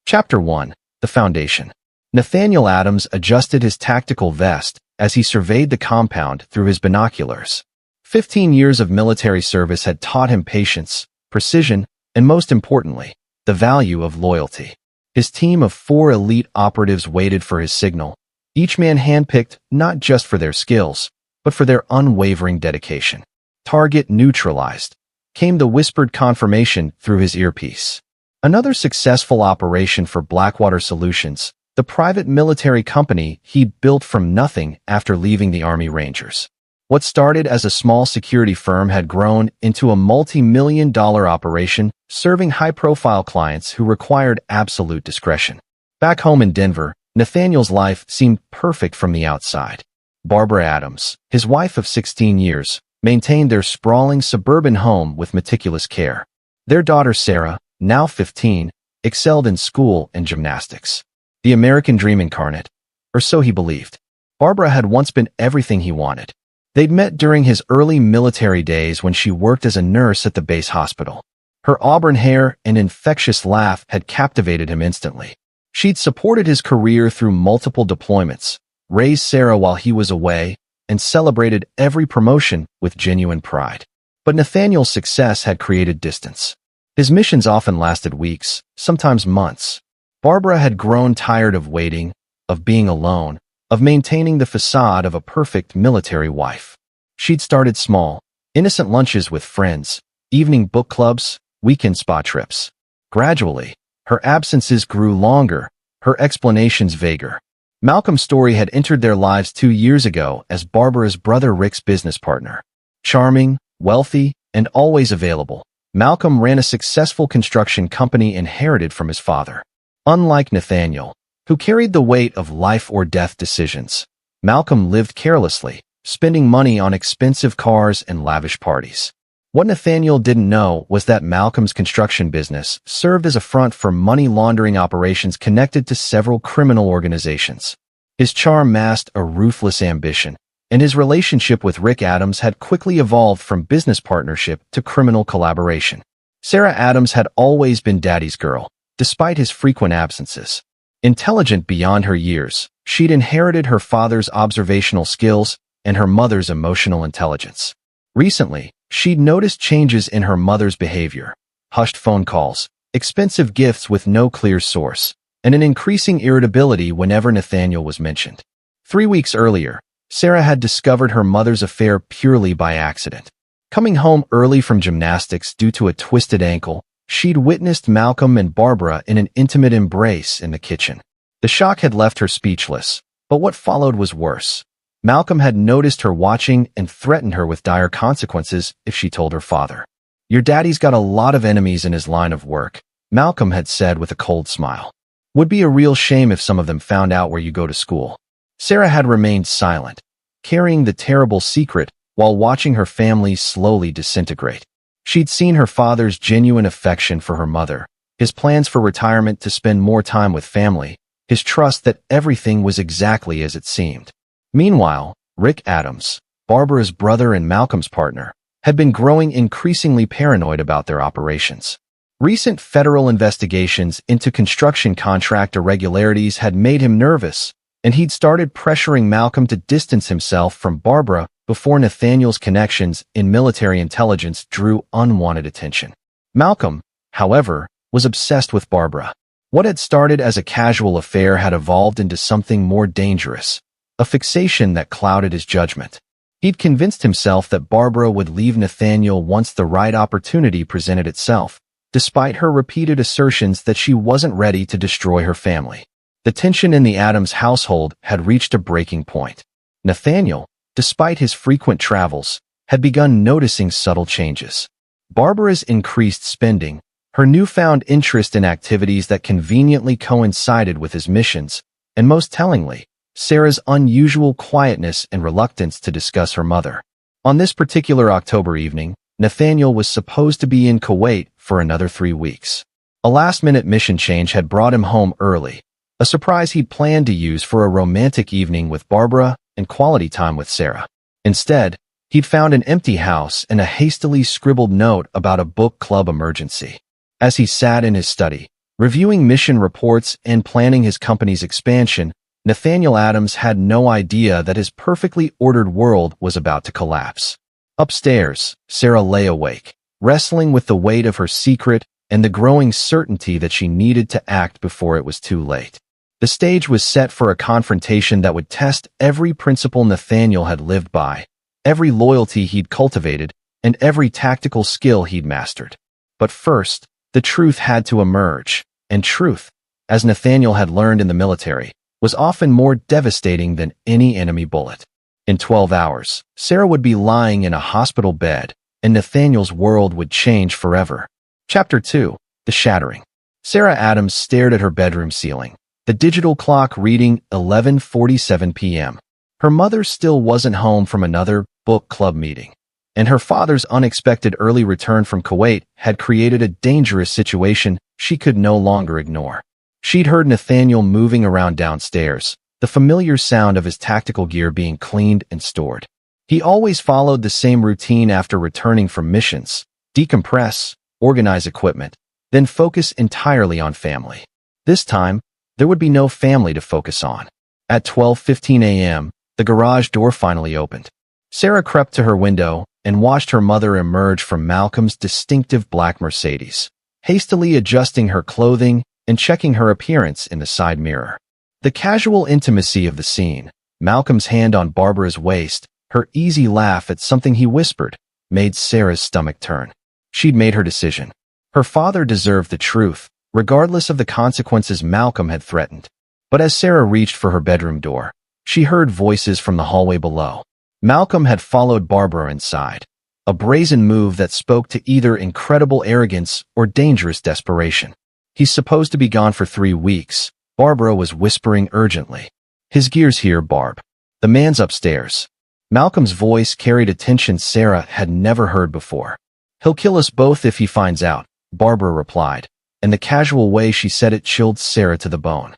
Chapter 1. The Foundation. Nathaniel Adams adjusted his tactical vest as he surveyed the compound through his binoculars. 15 years of military service had taught him patience, precision, and most importantly, the value of loyalty. His team of 4 elite operatives waited for his signal, each man handpicked not just for their skills, but for their unwavering dedication. Target neutralized, came the whispered confirmation through his earpiece. Another successful operation for Blackwater Solutions, the private military company he'd built from nothing after leaving the Army Rangers. What started as a small security firm had grown into a multi-million-dollar operation serving high-profile clients who required absolute discretion. Back home in Denver, Nathaniel's life seemed perfect from the outside. Barbara Adams, his wife of 16 years, maintained their sprawling suburban home with meticulous care. Their daughter Sarah, now 15, excelled in school and gymnastics. The American dream incarnate, or so he believed. Barbara had once been everything he wanted. They'd met during his early military days when she worked as a nurse at the base hospital. Her auburn hair and infectious laugh had captivated him instantly. She'd supported his career through multiple deployments, raised Sarah while he was away, and celebrated every promotion with genuine pride. But Nathaniel's success had created distance. His missions often lasted weeks, sometimes months. Barbara had grown tired of waiting, of being alone, of maintaining the facade of a perfect military wife. She'd started small, innocent lunches with friends, evening book clubs, weekend spa trips. Gradually, her absences grew longer, her explanations vaguer. Malcolm's story had entered their lives 2 years ago as Barbara's brother Rick's business partner. Charming, wealthy, and always available, Malcolm ran a successful construction company inherited from his father. Unlike Nathaniel, who carried the weight of life-or-death decisions, Malcolm lived carelessly, spending money on expensive cars and lavish parties. What Nathaniel didn't know was that Malcolm's construction business served as a front for money laundering operations connected to several criminal organizations. His charm masked a ruthless ambition, and his relationship with Rick Adams had quickly evolved from business partnership to criminal collaboration. Sarah Adams had always been Daddy's girl, despite his frequent absences. Intelligent beyond her years, she'd inherited her father's observational skills and her mother's emotional intelligence. Recently, she'd noticed changes in her mother's behavior, hushed phone calls, expensive gifts with no clear source, and an increasing irritability whenever Nathaniel was mentioned. 3 weeks earlier, Sarah had discovered her mother's affair purely by accident. Coming home early from gymnastics due to a twisted ankle, she'd witnessed Malcolm and Barbara in an intimate embrace in the kitchen. The shock had left her speechless, but what followed was worse. Malcolm had noticed her watching and threatened her with dire consequences if she told her father. "Your daddy's got a lot of enemies in his line of work," Malcolm had said with a cold smile. "Would be a real shame if some of them found out where you go to school." Sarah had remained silent, carrying the terrible secret while watching her family slowly disintegrate. She'd seen her father's genuine affection for her mother, his plans for retirement to spend more time with family, his trust that everything was exactly as it seemed. Meanwhile, Rick Adams, Barbara's brother and Malcolm's partner, had been growing increasingly paranoid about their operations. Recent federal investigations into construction contract irregularities had made him nervous, and he'd started pressuring Malcolm to distance himself from Barbara before Nathaniel's connections in military intelligence drew unwanted attention. Malcolm, however, was obsessed with Barbara. What had started as a casual affair had evolved into something more dangerous, a fixation that clouded his judgment. He'd convinced himself that Barbara would leave Nathaniel once the right opportunity presented itself, despite her repeated assertions that she wasn't ready to destroy her family. The tension in the Adams household had reached a breaking point. Nathaniel, despite his frequent travels, had begun noticing subtle changes. Barbara's increased spending, her newfound interest in activities that conveniently coincided with his missions, and most tellingly, Sarah's unusual quietness and reluctance to discuss her mother. On this particular October evening, Nathaniel was supposed to be in Kuwait for another 3 weeks. A last-minute mission change had brought him home early, a surprise he'd planned to use for a romantic evening with Barbara and quality time with Sarah. Instead, he'd found an empty house and a hastily scribbled note about a book club emergency. As he sat in his study, Reviewing mission reports and planning his company's expansion, Nathaniel Adams had no idea that his perfectly ordered world was about to collapse. Upstairs, Sarah lay awake, wrestling with the weight of her secret and the growing certainty that she needed to act before it was too late. The stage was set for a confrontation that would test every principle Nathaniel had lived by, every loyalty he'd cultivated, and every tactical skill he'd mastered. But first, the truth had to emerge, and truth, as Nathaniel had learned in the military, was often more devastating than any enemy bullet. In 12 hours, Sarah would be lying in a hospital bed, and Nathaniel's world would change forever. Chapter 2. The Shattering. Sarah Adams stared at her bedroom ceiling, the digital clock reading 11:47 p.m. Her mother still wasn't home from another book club meeting, and her father's unexpected early return from Kuwait had created a dangerous situation she could no longer ignore. She'd heard Nathaniel moving around downstairs, the familiar sound of his tactical gear being cleaned and stored. He always followed the same routine after returning from missions: decompress, organize equipment, then focus entirely on family. This time, there would be no family to focus on. At 12:15 a.m., the garage door finally opened. Sarah crept to her window and watched her mother emerge from Malcolm's distinctive black Mercedes, hastily adjusting her clothing and checking her appearance in the side mirror. The casual intimacy of the scene, Malcolm's hand on Barbara's waist, her easy laugh at something he whispered, made Sarah's stomach turn. She'd made her decision. Her father deserved the truth, regardless of the consequences Malcolm had threatened. But as Sarah reached for her bedroom door, she heard voices from the hallway below. Malcolm had followed Barbara inside, a brazen move that spoke to either incredible arrogance or dangerous desperation. "He's supposed to be gone for 3 weeks, Barbara was whispering urgently. "His gear's here, Barb. The man's upstairs." Malcolm's voice carried a tension Sarah had never heard before. "He'll kill us both if he finds out," Barbara replied, and the casual way she said it chilled Sarah to the bone.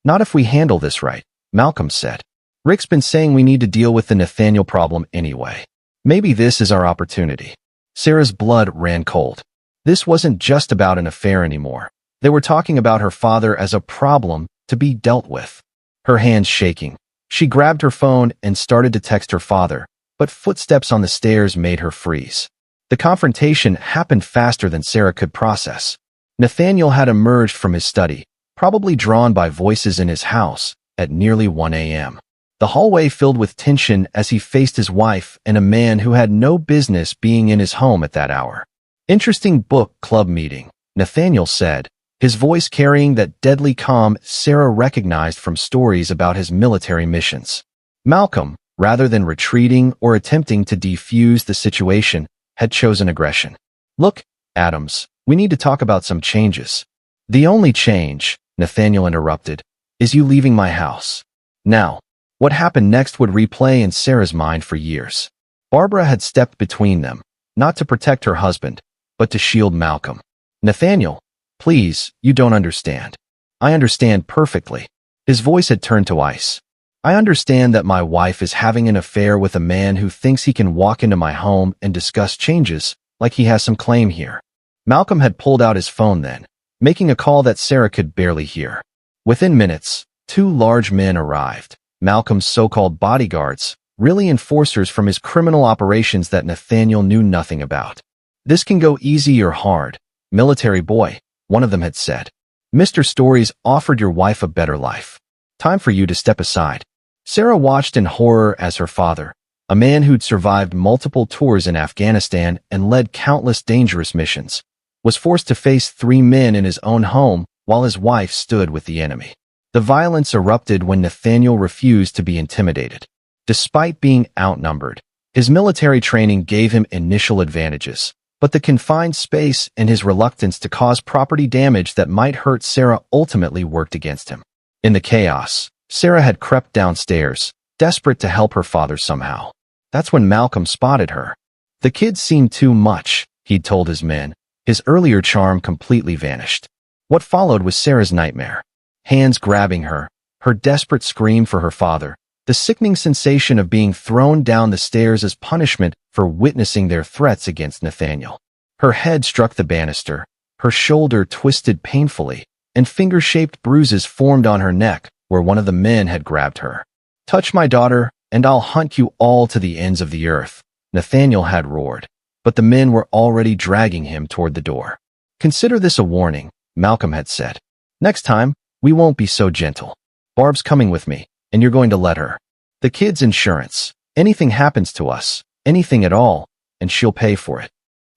"Not if we handle this right," Malcolm said. "Rick's been saying we need to deal with the Nathaniel problem anyway. Maybe this is our opportunity." Sarah's blood ran cold. This wasn't just about an affair anymore. They were talking about her father as a problem to be dealt with. Her hands shaking, she grabbed her phone and started to text her father, but footsteps on the stairs made her freeze. The confrontation happened faster than Sarah could process. Nathaniel had emerged from his study, probably drawn by voices in his house, at nearly 1 a.m. The hallway filled with tension as he faced his wife and a man who had no business being in his home at that hour. "Interesting book club meeting," Nathaniel said, his voice carrying that deadly calm Sarah recognized from stories about his military missions. Malcolm, rather than retreating or attempting to defuse the situation, had chosen aggression. "Look, Adams, we need to talk about some changes." "The only change," Nathaniel interrupted, "is you leaving my house." Now, what happened next would replay in Sarah's mind for years. Barbara had stepped between them, not to protect her husband, but to shield Malcolm. "Nathaniel, please, you don't understand." "I understand perfectly." His voice had turned to ice. "I understand that my wife is having an affair with a man who thinks he can walk into my home and discuss changes, like he has some claim here." Malcolm had pulled out his phone then, making a call that Sarah could barely hear. Within minutes, 2 large men arrived, Malcolm's so-called bodyguards, really enforcers from his criminal operations that Nathaniel knew nothing about. "This can go easy or hard, military boy," one of them had said. "Mr. Stories offered your wife a better life. Time for you to step aside." Sarah watched in horror as her father, a man who'd survived multiple tours in Afghanistan and led countless dangerous missions, was forced to face 3 men in his own home while his wife stood with the enemy. The violence erupted when Nathaniel refused to be intimidated. Despite being outnumbered, his military training gave him initial advantages, but the confined space and his reluctance to cause property damage that might hurt Sarah ultimately worked against him. In the chaos, Sarah had crept downstairs, desperate to help her father somehow. That's when Malcolm spotted her. "The kid's seen too much," he'd told his men. His earlier charm completely vanished. What followed was Sarah's nightmare. Hands grabbing her, her desperate scream for her father, the sickening sensation of being thrown down the stairs as punishment for witnessing their threats against Nathaniel. Her head struck the banister, her shoulder twisted painfully, and finger-shaped bruises formed on her neck where one of the men had grabbed her. "Touch my daughter, and I'll hunt you all to the ends of the earth," Nathaniel had roared, but the men were already dragging him toward the door. "Consider this a warning," Malcolm had said. "Next time, we won't be so gentle. Barb's coming with me, and you're going to let her. The kid's insurance. Anything happens to us, anything at all, and she'll pay for it."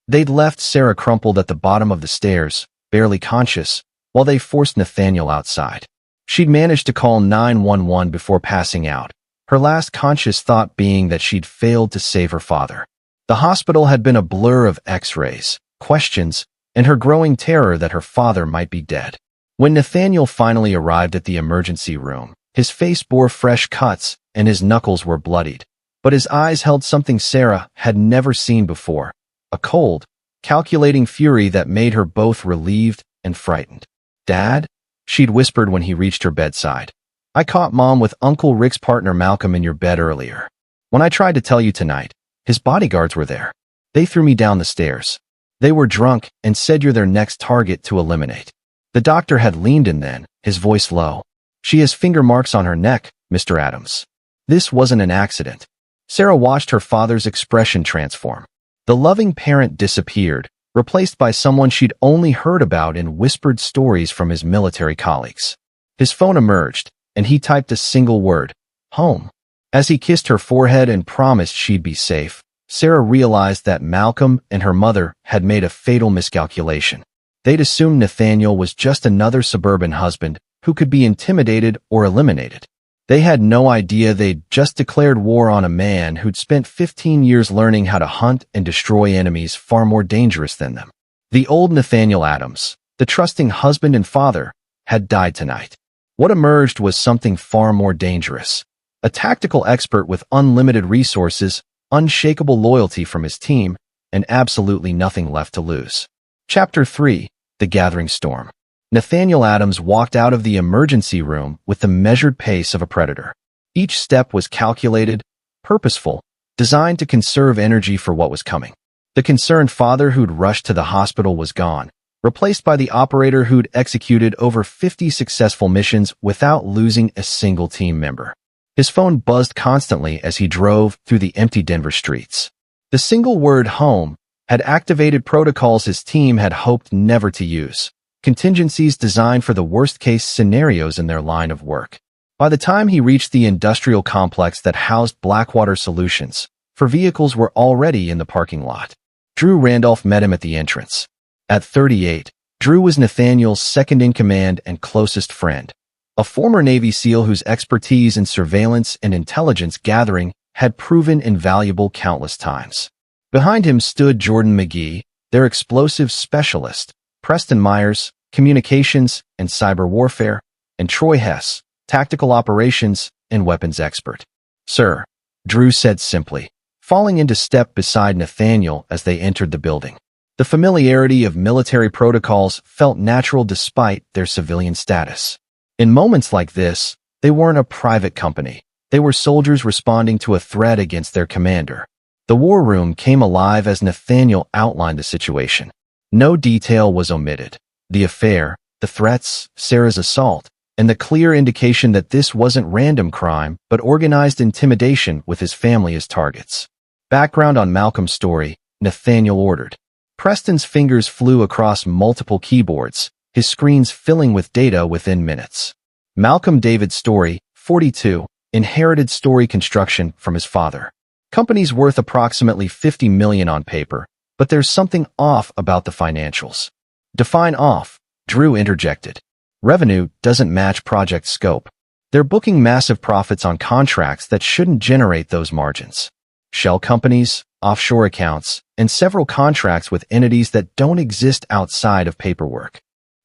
They'd left Sarah crumpled at the bottom of the stairs, barely conscious, while they forced Nathaniel outside. She'd managed to call 911 before passing out, her last conscious thought being that she'd failed to save her father. The hospital had been a blur of x-rays, questions, and her growing terror that her father might be dead. When Nathaniel finally arrived at the emergency room, his face bore fresh cuts and his knuckles were bloodied, but his eyes held something Sarah had never seen before, a cold, calculating fury that made her both relieved and frightened. "Dad?" she'd whispered when he reached her bedside. "I caught Mom with Uncle Rick's partner Malcolm in your bed earlier. When I tried to tell you tonight, his bodyguards were there. They threw me down the stairs. They were drunk and said you're their next target to eliminate." The doctor had leaned in then, his voice low. "She has finger marks on her neck, Mr. Adams. This wasn't an accident." Sarah watched her father's expression transform. The loving parent disappeared, replaced by someone she'd only heard about in whispered stories from his military colleagues. His phone emerged, and he typed a single word, "Home." As he kissed her forehead and promised she'd be safe, Sarah realized that Malcolm and her mother had made a fatal miscalculation. They'd assumed Nathaniel was just another suburban husband who could be intimidated or eliminated. They had no idea they'd just declared war on a man who'd spent 15 years learning how to hunt and destroy enemies far more dangerous than them. The old Nathaniel Adams, the trusting husband and father, had died tonight. What emerged was something far more dangerous. A tactical expert with unlimited resources, unshakable loyalty from his team, and absolutely nothing left to lose. Chapter 3: The Gathering Storm. Nathaniel Adams walked out of the emergency room with the measured pace of a predator. Each step was calculated, purposeful, designed to conserve energy for what was coming. The concerned father who'd rushed to the hospital was gone, replaced by the operator who'd executed over 50 successful missions without losing a single team member. His phone buzzed constantly as he drove through the empty Denver streets. The single word "home" had activated protocols his team had hoped never to use. Contingencies designed for the worst-case scenarios in their line of work. By the time he reached the industrial complex that housed Blackwater Solutions, for vehicles were already in the parking lot. Drew Randolph met him at the entrance. At 38, Drew was Nathaniel's second-in-command and closest friend, a former Navy SEAL whose expertise in surveillance and intelligence gathering had proven invaluable countless times. Behind him stood Jordan McGee, their explosives specialist, Preston Myers, communications and cyber warfare, and Troy Hess, tactical operations and weapons expert. "Sir," Drew said simply, falling into step beside Nathaniel as they entered the building. The familiarity of military protocols felt natural despite their civilian status. In moments like this, they weren't a private company. They were soldiers responding to a threat against their commander. The war room came alive as Nathaniel outlined the situation. No detail was omitted. The affair, the threats, Sarah's assault, and the clear indication that this wasn't random crime but organized intimidation with his family as targets. Background on Malcolm's story, Nathaniel ordered. Preston's fingers flew across multiple keyboards, his screens filling with data within minutes. Malcolm David's story, 42, inherited story construction from his father. Company's worth approximately $50 million on paper, but there's something off about the financials. "Define off," Drew interjected. "Revenue doesn't match project scope. They're booking massive profits on contracts that shouldn't generate those margins. Shell companies, offshore accounts, and several contracts with entities that don't exist outside of paperwork."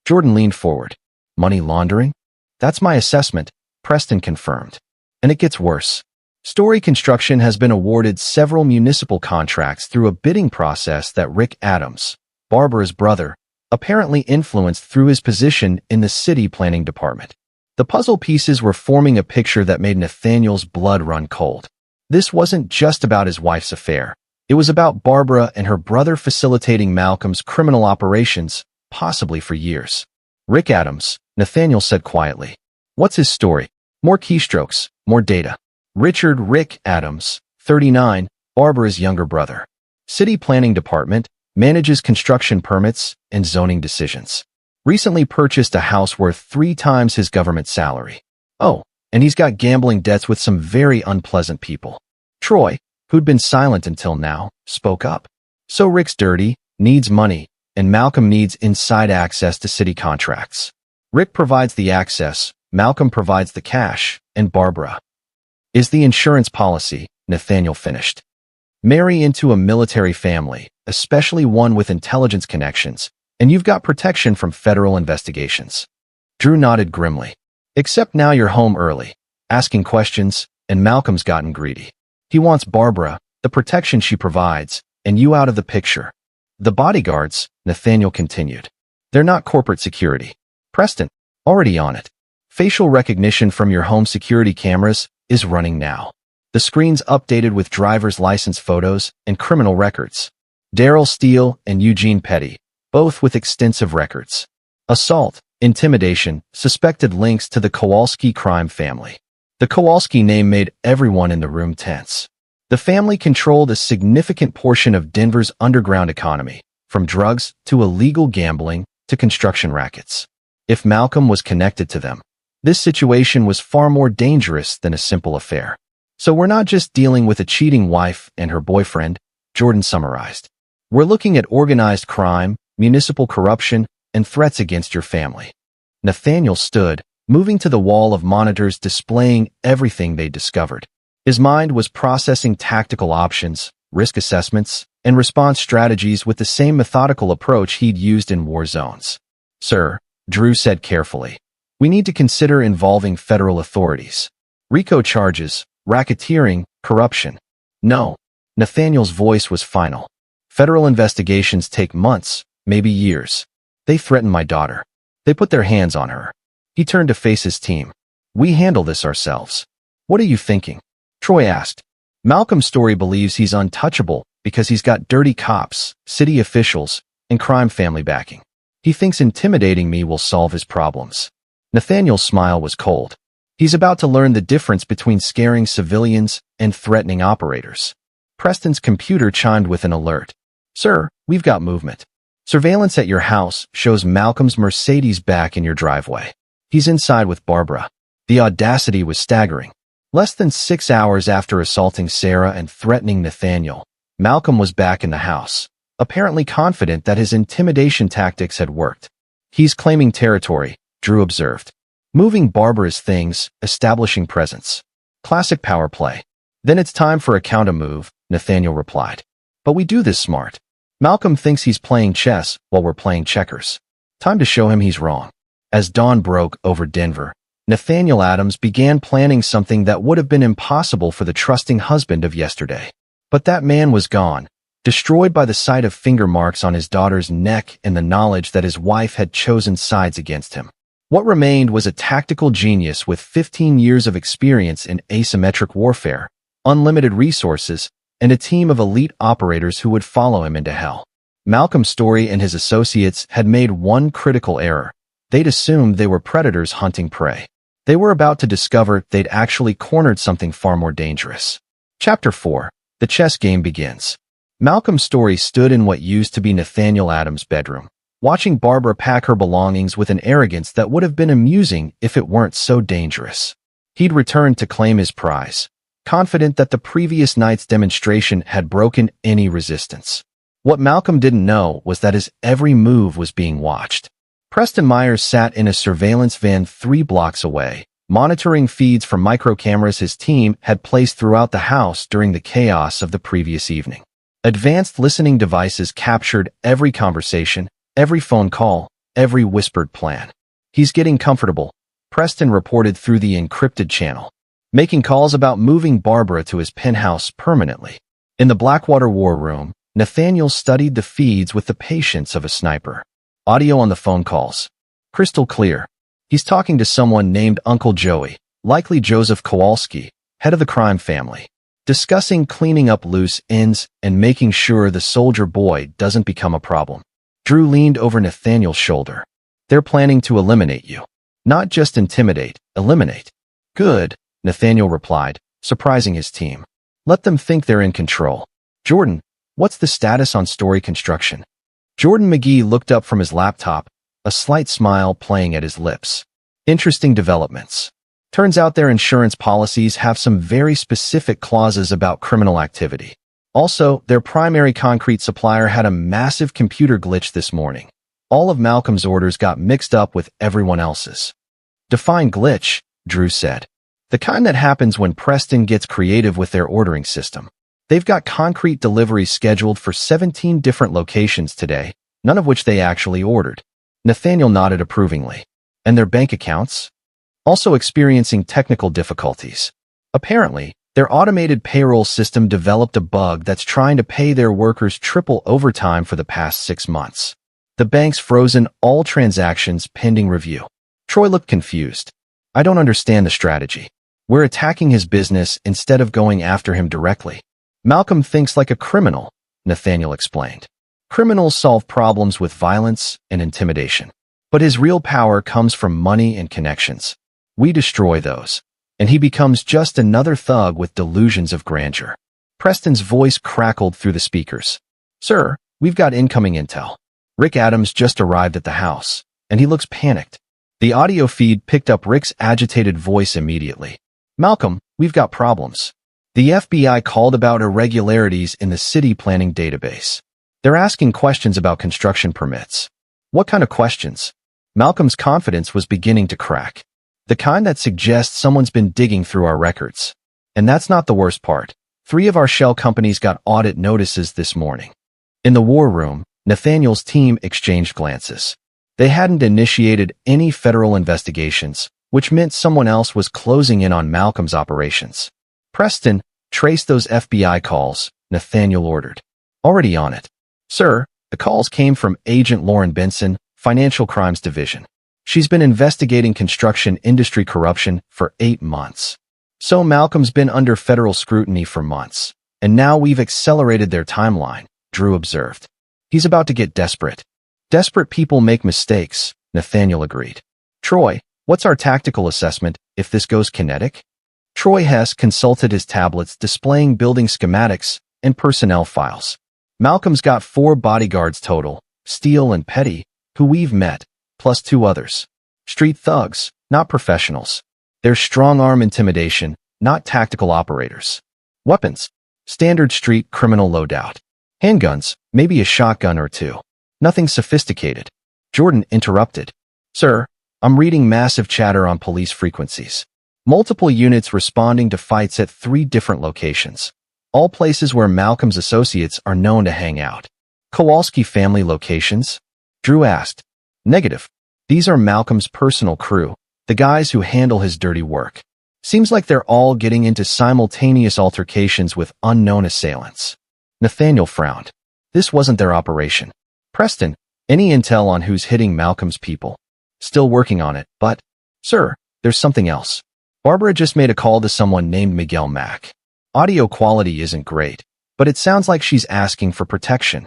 Jordan leaned forward. "Money laundering?" "That's my assessment," Preston confirmed. "And it gets worse. Story Construction has been awarded several municipal contracts through a bidding process that Rick Adams, Barbara's brother, apparently influenced through his position in the city planning department. The puzzle pieces were forming a picture that made Nathaniel's blood run cold. This wasn't just about his wife's affair. It was about Barbara and her brother facilitating Malcolm's criminal operations, possibly for years. Rick Adams, Nathaniel said quietly. What's his story? More keystrokes, more data. Richard Rick Adams, 39, Barbara's younger brother. City Planning Department, manages construction permits and zoning decisions. Recently purchased a house worth 3 times his government salary. Oh, and he's got gambling debts with some very unpleasant people. Troy, who'd been silent until now, spoke up. So Rick's dirty, needs money, and Malcolm needs inside access to city contracts. Rick provides the access, Malcolm provides the cash, and Barbara is the insurance policy, Nathaniel finished. Marry into a military family, especially one with intelligence connections, and you've got protection from federal investigations. Drew nodded grimly. Except now you're home early, asking questions, and Malcolm's gotten greedy. He wants Barbara, the protection she provides, and you out of the picture. The bodyguards, Nathaniel continued. They're not corporate security. Preston, already on it. Facial recognition from your home security cameras is running now. The screen's updated with driver's license photos and criminal records. Daryl Steele and Eugene Petty, both with extensive records. Assault, intimidation, suspected links to the Kowalski crime family. The Kowalski name made everyone in the room tense. The family controlled a significant portion of Denver's underground economy, from drugs to illegal gambling to construction rackets. If Malcolm was connected to them, this situation was far more dangerous than a simple affair. So we're not just dealing with a cheating wife and her boyfriend, Jordan summarized. We're looking at organized crime, municipal corruption, and threats against your family. Nathaniel stood, moving to the wall of monitors displaying everything they discovered. His mind was processing tactical options, risk assessments, and response strategies with the same methodical approach he'd used in war zones. Sir, Drew said carefully, we need to consider involving federal authorities. RICO charges, racketeering, corruption. No. Nathaniel's voice was final. Federal investigations take months, maybe years. They threaten my daughter. They put their hands on her. He turned to face his team. We handle this ourselves. What are you thinking? Troy asked. Malcolm Story believes he's untouchable because he's got dirty cops, city officials, and crime family backing. He thinks intimidating me will solve his problems. Nathaniel's smile was cold. He's about to learn the difference between scaring civilians and threatening operators. Preston's computer chimed with an alert. Sir, we've got movement. Surveillance at your house shows Malcolm's Mercedes back in your driveway. He's inside with Barbara. The audacity was staggering. Less than 6 hours after assaulting Sarah and threatening Nathaniel, Malcolm was back in the house, apparently confident that his intimidation tactics had worked. He's claiming territory, Drew observed. Moving Barbara's things, establishing presence. Classic power play. Then it's time for a counter-move, Nathaniel replied. But we do this smart. Malcolm thinks he's playing chess while we're playing checkers. Time to show him he's wrong. As dawn broke over Denver, Nathaniel Adams began planning something that would have been impossible for the trusting husband of yesterday. But that man was gone, destroyed by the sight of finger marks on his daughter's neck and the knowledge that his wife had chosen sides against him. What remained was a tactical genius with 15 years of experience in asymmetric warfare, unlimited resources, and a team of elite operators who would follow him into hell. Malcolm Story and his associates had made one critical error. They'd assumed they were predators hunting prey. They were about to discover they'd actually cornered something far more dangerous. Chapter 4. The chess game begins. Malcolm Story stood in what used to be Nathaniel Adams' bedroom, watching Barbara pack her belongings with an arrogance that would have been amusing if it weren't so dangerous. He'd returned to claim his prize, confident that the previous night's demonstration had broken any resistance. What Malcolm didn't know was that his every move was being watched. Preston Myers sat in a surveillance van 3 blocks away, monitoring feeds from microcameras his team had placed throughout the house during the chaos of the previous evening. Advanced listening devices captured every conversation, every phone call, every whispered plan. He's getting comfortable, Preston reported through the encrypted channel, making calls about moving Barbara to his penthouse permanently. In the Blackwater war room, Nathaniel studied the feeds with the patience of a sniper. Audio on the phone calls. Crystal clear. He's talking to someone named Uncle Joey, likely Joseph Kowalski, head of the crime family, discussing cleaning up loose ends and making sure the soldier boy doesn't become a problem. Drew leaned over Nathaniel's shoulder. They're planning to eliminate you. Not just intimidate, eliminate. Good, Nathaniel replied, surprising his team. Let them think they're in control. Jordan, what's the status on story construction? Jordan McGee looked up from his laptop, a slight smile playing at his lips. Interesting developments. Turns out their insurance policies have some very specific clauses about criminal activity. Also, their primary concrete supplier had a massive computer glitch this morning. All of Malcolm's orders got mixed up with everyone else's. Define glitch, Drew said. The kind that happens when Preston gets creative with their ordering system. They've got concrete deliveries scheduled for 17 different locations today, none of which they actually ordered. Nathaniel nodded approvingly. And their bank accounts? Also experiencing technical difficulties. Apparently, their automated payroll system developed a bug that's trying to pay their workers triple overtime for the past 6 months. The bank's frozen all transactions pending review. Troy looked confused. I don't understand the strategy. We're attacking his business instead of going after him directly. Malcolm thinks like a criminal, Nathaniel explained. Criminals solve problems with violence and intimidation. But his real power comes from money and connections. We destroy those, and he becomes just another thug with delusions of grandeur. Preston's voice crackled through the speakers. Sir, we've got incoming intel. Rick Adams just arrived at the house, and he looks panicked. The audio feed picked up Rick's agitated voice immediately. Malcolm, we've got problems. The FBI called about irregularities in the city planning database. They're asking questions about construction permits. What kind of questions? Malcolm's confidence was beginning to crack. The kind that suggests someone's been digging through our records. And that's not the worst part. 3 of our shell companies got audit notices this morning. In the war room, Nathaniel's team exchanged glances. They hadn't initiated any federal investigations, which meant someone else was closing in on Malcolm's operations. Preston, trace those FBI calls, Nathaniel ordered. Already on it. Sir, the calls came from Agent Lauren Benson, Financial Crimes Division. She's been investigating construction industry corruption for 8 months. So Malcolm's been under federal scrutiny for months, and now we've accelerated their timeline, Drew observed. He's about to get desperate. Desperate people make mistakes, Nathaniel agreed. Troy, what's our tactical assessment if this goes kinetic? Troy Hess consulted his tablets displaying building schematics and personnel files. Malcolm's got 4 bodyguards total, Steele and Petty, who we've met, plus 2 others. Street thugs, not professionals. They're strong-arm intimidation, not tactical operators. Weapons, standard street criminal loadout. Handguns, maybe a shotgun or 2. Nothing sophisticated. Jordan interrupted. Sir, I'm reading massive chatter on police frequencies. Multiple units responding to fights at 3 different locations. All places where Malcolm's associates are known to hang out. Kowalski family locations? Drew asked. Negative. These are Malcolm's personal crew, the guys who handle his dirty work. Seems like they're all getting into simultaneous altercations with unknown assailants. Nathaniel frowned. This wasn't their operation. Preston, any intel on who's hitting Malcolm's people? Still working on it, but, sir, there's something else. Barbara just made a call to someone named Miguel Mack. Audio quality isn't great, but it sounds like she's asking for protection.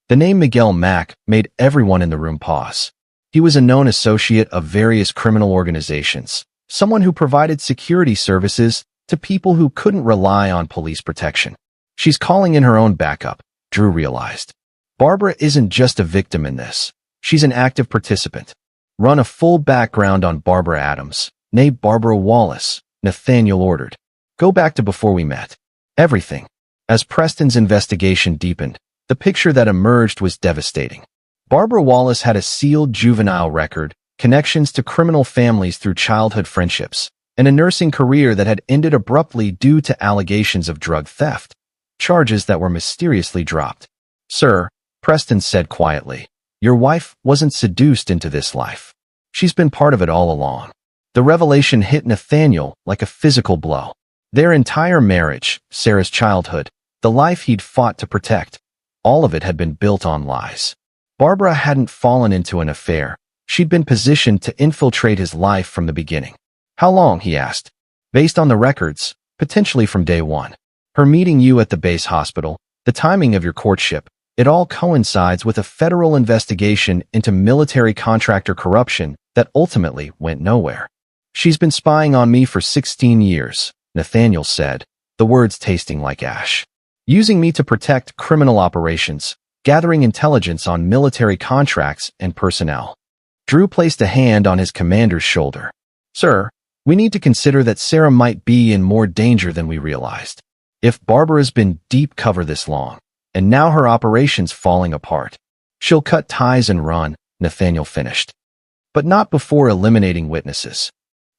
The name Miguel Mack made everyone in the room pause. He was a known associate of various criminal organizations, someone who provided security services to people who couldn't rely on police protection. She's calling in her own backup, Drew realized. Barbara isn't just a victim in this. She's an active participant. Run a full background on Barbara Adams, nay Barbara Wallace, Nathaniel ordered. Go back to before we met. Everything. As Preston's investigation deepened, the picture that emerged was devastating. Barbara Wallace had a sealed juvenile record, connections to criminal families through childhood friendships, and a nursing career that had ended abruptly due to allegations of drug theft, charges that were mysteriously dropped. Sir, Preston said quietly, your wife wasn't seduced into this life. She's been part of it all along. The revelation hit Nathaniel like a physical blow. Their entire marriage, Sarah's childhood, the life he'd fought to protect, all of it had been built on lies. Barbara hadn't fallen into an affair. She'd been positioned to infiltrate his life from the beginning. How long, he asked. Based on the records, potentially from day one. Her meeting you at the base hospital, the timing of your courtship, it all coincides with a federal investigation into military contractor corruption that ultimately went nowhere. "She's been spying on me for 16 years, Nathaniel said, the words tasting like ash. "Using me to protect criminal operations, gathering intelligence on military contracts and personnel." Drew placed a hand on his commander's shoulder. "Sir, we need to consider that Sarah might be in more danger than we realized. If Barbara's been deep cover this long, and now her operation's falling apart, she'll cut ties and run," Nathaniel finished. But not before eliminating witnesses.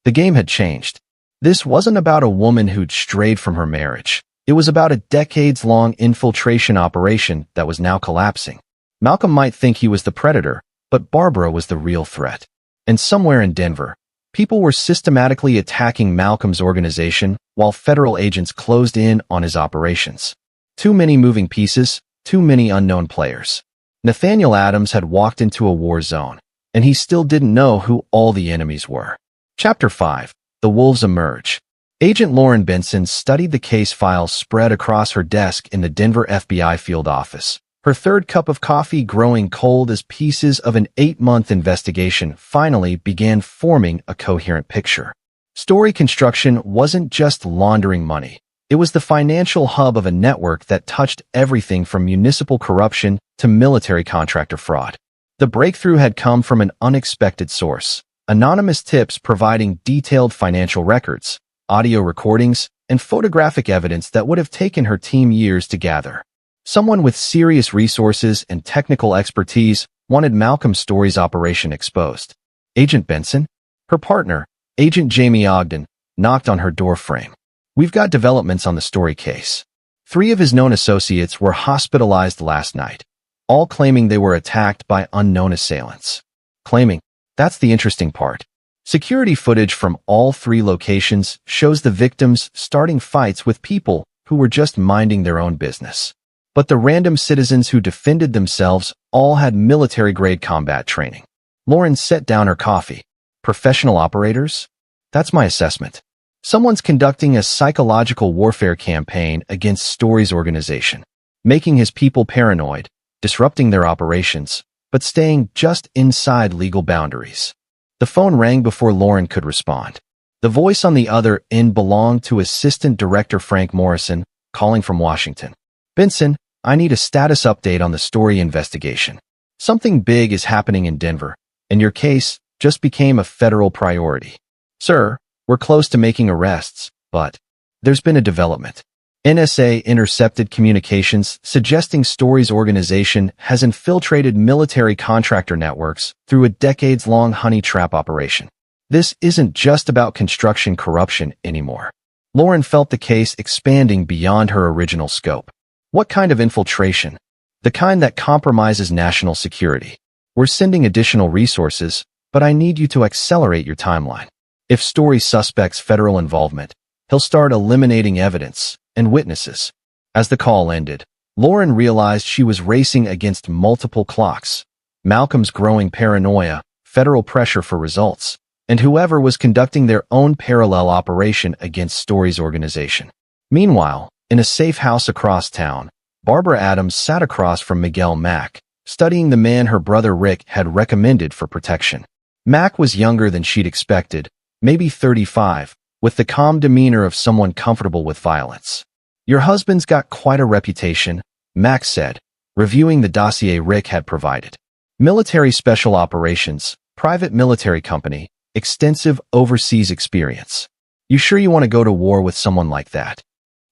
The game had changed. This wasn't about a woman who'd strayed from her marriage. It was about a decades-long infiltration operation that was now collapsing. Malcolm might think he was the predator, but Barbara was the real threat. And somewhere in Denver, people were systematically attacking Malcolm's organization while federal agents closed in on his operations. Too many moving pieces, too many unknown players. Nathaniel Adams had walked into a war zone, and he still didn't know who all the enemies were. Chapter 5. The Wolves Emerge. Agent Lauren Benson studied the case files spread across her desk in the Denver FBI field office, her third cup of coffee growing cold as pieces of an 8-month investigation finally began forming a coherent picture. Story construction wasn't just laundering money. It was the financial hub of a network that touched everything from municipal corruption to military contractor fraud. The breakthrough had come from an unexpected source: anonymous tips providing detailed financial records, audio recordings, and photographic evidence that would have taken her team years to gather. Someone with serious resources and technical expertise wanted Malcolm Story's operation exposed. Agent Benson, her partner, Agent Jamie Ogden, knocked on her doorframe. "We've got developments on the Story case." 3 of his known associates were hospitalized last night, all claiming they were attacked by unknown assailants. Claiming, that's the interesting part. Security footage from all 3 locations shows the victims starting fights with people who were just minding their own business. But the random citizens who defended themselves all had military-grade combat training. Lauren set down her coffee. "Professional operators? That's my assessment. Someone's conducting a psychological warfare campaign against Story's organization, making his people paranoid, disrupting their operations, but staying just inside legal boundaries." The phone rang before Lauren could respond. The voice on the other end belonged to Assistant Director Frank Morrison, calling from Washington. "Benson, I need a status update on the Story investigation. Something big is happening in Denver, and your case just became a federal priority." "Sir, we're close to making arrests, but there's been a development." NSA intercepted communications suggesting Story's organization has infiltrated military contractor networks through a decades-long honey trap operation. This isn't just about construction corruption anymore. Lauren felt the case expanding beyond her original scope. "What kind of infiltration?" "The kind that compromises national security. We're sending additional resources, but I need you to accelerate your timeline. If Story suspects federal involvement, he'll start eliminating evidence and witnesses." As the call ended, Lauren realized she was racing against multiple clocks: Malcolm's growing paranoia, federal pressure for results, and whoever was conducting their own parallel operation against Story's organization. Meanwhile, in a safe house across town, Barbara Adams sat across from Miguel Mack, studying the man her brother Rick had recommended for protection. Mack was younger than she'd expected, maybe 35, with the calm demeanor of someone comfortable with violence. "Your husband's got quite a reputation," Mack said, reviewing the dossier Rick had provided. "Military special operations, private military company, extensive overseas experience. You sure you want to go to war with someone like that?"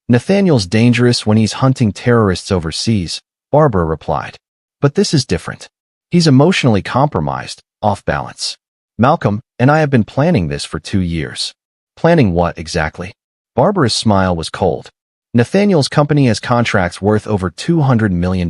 "Nathaniel's dangerous when he's hunting terrorists overseas," Barbara replied. "But this is different. He's emotionally compromised, off balance. Malcolm and I have been planning this for 2 years." "Planning what exactly?" Barbara's smile was cold. "Nathaniel's company has contracts worth over $200 million.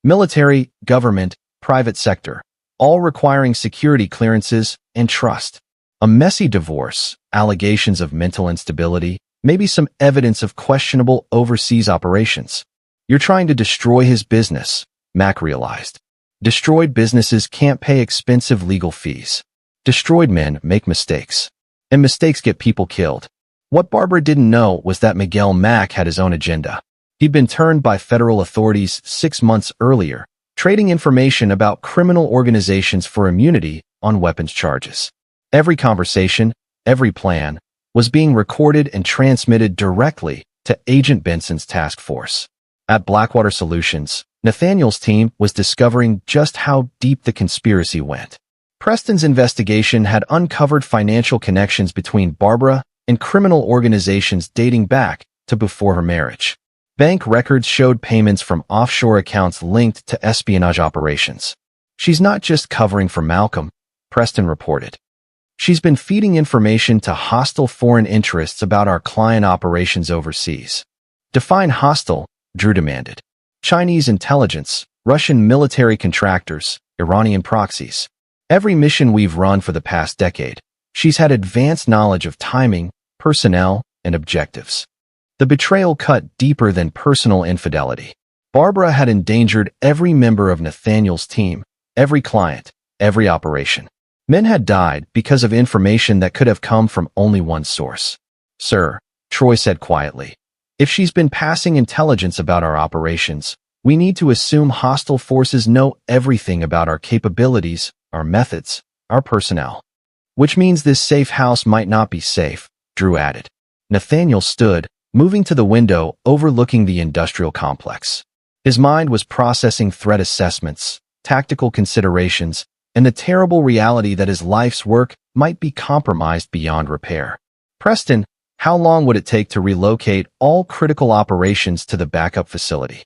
Military, government, private sector, all requiring security clearances and trust. A messy divorce, allegations of mental instability, maybe some evidence of questionable overseas operations. You're trying to destroy his business," Mack realized. "Destroyed businesses can't pay expensive legal fees. Destroyed men make mistakes, and mistakes get people killed." What Barbara didn't know was that Miguel Mack had his own agenda. He'd been turned by federal authorities 6 months earlier, trading information about criminal organizations for immunity on weapons charges. Every conversation, every plan, was being recorded and transmitted directly to Agent Benson's task force. At Blackwater Solutions, Nathaniel's team was discovering just how deep the conspiracy went. Preston's investigation had uncovered financial connections between Barbara and criminal organizations dating back to before her marriage. Bank records showed payments from offshore accounts linked to espionage operations. "She's not just covering for Malcolm," Preston reported. "She's been feeding information to hostile foreign interests about our client operations overseas." "Define hostile," Drew demanded. "Chinese intelligence, Russian military contractors, Iranian proxies. Every mission we've run for the past decade, she's had advanced knowledge of timing, personnel, and objectives." The betrayal cut deeper than personal infidelity. Barbara had endangered every member of Nathaniel's team, every client, every operation. Men had died because of information that could have come from only one source. "Sir," Troy said quietly, "if she's been passing intelligence about our operations, we need to assume hostile forces know everything about our capabilities, our methods, our personnel." "Which means this safe house might not be safe," Drew added. Nathaniel stood, moving to the window overlooking the industrial complex. His mind was processing threat assessments, tactical considerations, and the terrible reality that his life's work might be compromised beyond repair. "Preston, how long would it take to relocate all critical operations to the backup facility?"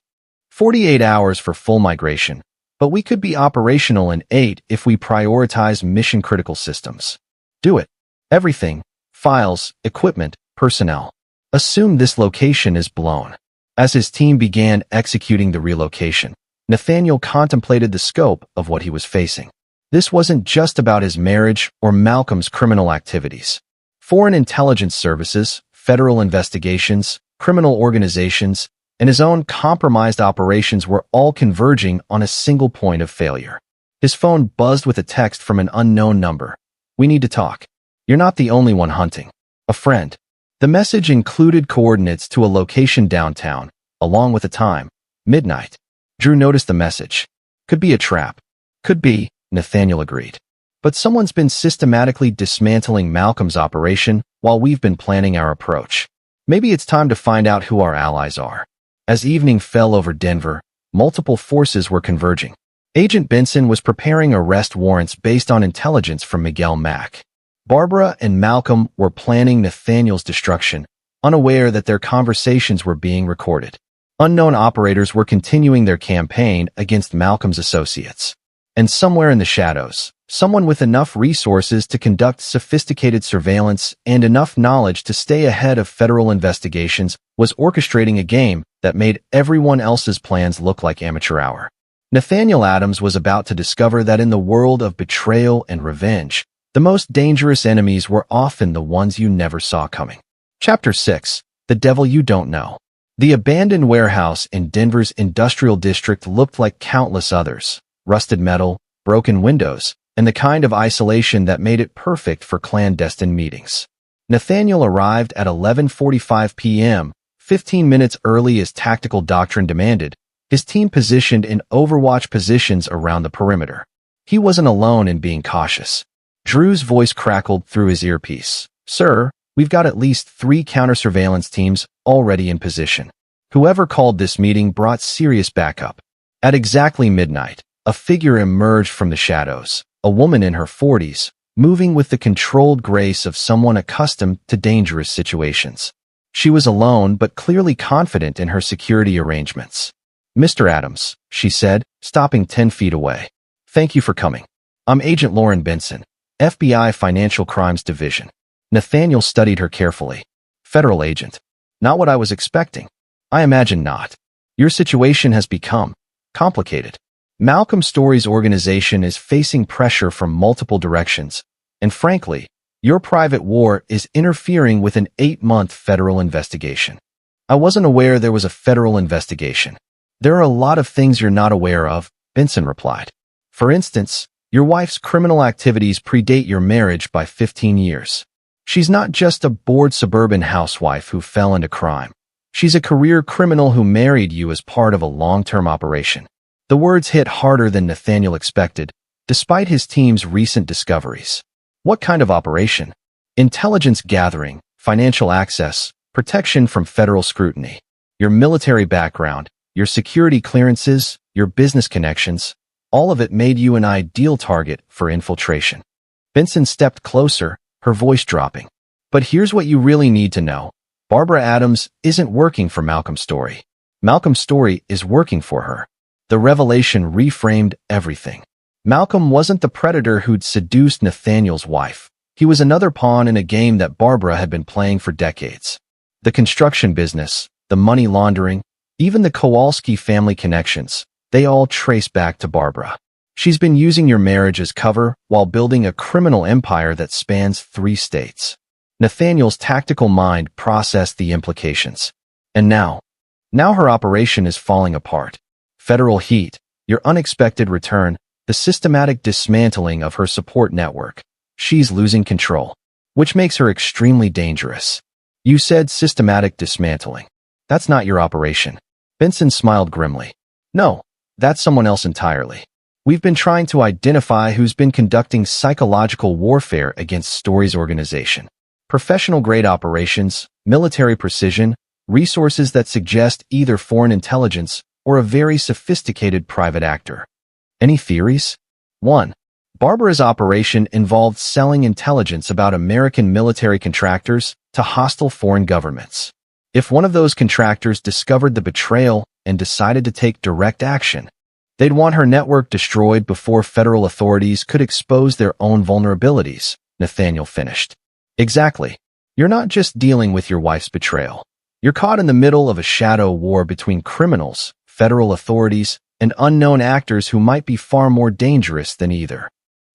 48 hours for full migration, but we could be operational in 8 if we prioritize mission-critical systems. "Do it. Everything, files, equipment, personnel. Assume this location is blown." As his team began executing the relocation, Nathaniel contemplated the scope of what he was facing. This wasn't just about his marriage or Malcolm's criminal activities. Foreign intelligence services, federal investigations, criminal organizations, and his own compromised operations were all converging on a single point of failure. His phone buzzed with a text from an unknown number. "We need to talk. You're not the only one hunting. A friend." The message included coordinates to a location downtown, along with a time, midnight. Drew noticed the message. "Could be a trap." "Could be," Nathaniel agreed. "But someone's been systematically dismantling Malcolm's operation while we've been planning our approach. Maybe it's time to find out who our allies are." As evening fell over Denver, multiple forces were converging. Agent Benson was preparing arrest warrants based on intelligence from Miguel Mack. Barbara and Malcolm were planning Nathaniel's destruction, unaware that their conversations were being recorded. Unknown operators were continuing their campaign against Malcolm's associates. And somewhere in the shadows, someone with enough resources to conduct sophisticated surveillance and enough knowledge to stay ahead of federal investigations was orchestrating a game that made everyone else's plans look like amateur hour. Nathaniel Adams was about to discover that in the world of betrayal and revenge, the most dangerous enemies were often the ones you never saw coming. Chapter 6. The Devil You Don't Know. The abandoned warehouse in Denver's industrial district looked like countless others. Rusted metal, broken windows, and the kind of isolation that made it perfect for clandestine meetings. Nathaniel arrived at 11:45 p.m., 15 minutes early as tactical doctrine demanded, his team positioned in overwatch positions around the perimeter. He wasn't alone in being cautious. Drew's voice crackled through his earpiece. "Sir, we've got at least 3 counter-surveillance teams already in position." Whoever called this meeting brought serious backup. At exactly midnight, a figure emerged from the shadows, a woman in her 40s, moving with the controlled grace of someone accustomed to dangerous situations. She was alone but clearly confident in her security arrangements. "Mr. Adams," she said, stopping 10 feet away. "Thank you for coming. I'm Agent Lauren Benson, FBI Financial Crimes Division." Nathaniel studied her carefully. "Federal agent. Not what I was expecting." "I imagine not. Your situation has become complicated. Malcolm Story's organization is facing pressure from multiple directions, and frankly, your private war is interfering with an 8-month federal investigation." "I wasn't aware there was a federal investigation." "There are a lot of things you're not aware of," Benson replied. "For instance, your wife's criminal activities predate your marriage by 15 years. She's not just a bored suburban housewife who fell into crime. She's a career criminal who married you as part of a long-term operation." The words hit harder than Nathaniel expected, despite his team's recent discoveries. What kind of operation? Intelligence gathering, financial access, protection from federal scrutiny. Your military background, your security clearances, your business connections, all of it made you an ideal target for infiltration. Benson stepped closer, her voice dropping. But here's what you really need to know. Barbara Adams isn't working for Malcolm Story. Malcolm Story is working for her. The revelation reframed everything. Malcolm wasn't the predator who'd seduced Nathaniel's wife. He was another pawn in a game that Barbara had been playing for decades. The construction business, the money laundering, even the Kowalski family connections, they all trace back to Barbara. She's been using your marriage as cover while building a criminal empire that spans 3 states. Nathaniel's tactical mind processed the implications. And now her operation is falling apart. Federal heat, your unexpected return, the systematic dismantling of her support network. She's losing control, which makes her extremely dangerous. You said systematic dismantling. That's not your operation. Benson smiled grimly. No, that's someone else entirely. We've been trying to identify who's been conducting psychological warfare against Story's organization. Professional-grade operations, military precision, resources that suggest either foreign intelligence or a very sophisticated private actor. Any theories? 1. Barbara's operation involved selling intelligence about American military contractors to hostile foreign governments. If one of those contractors discovered the betrayal and decided to take direct action, they'd want her network destroyed before federal authorities could expose their own vulnerabilities, Nathaniel finished. Exactly. You're not just dealing with your wife's betrayal. You're caught in the middle of a shadow war between criminals, federal authorities, and unknown actors who might be far more dangerous than either.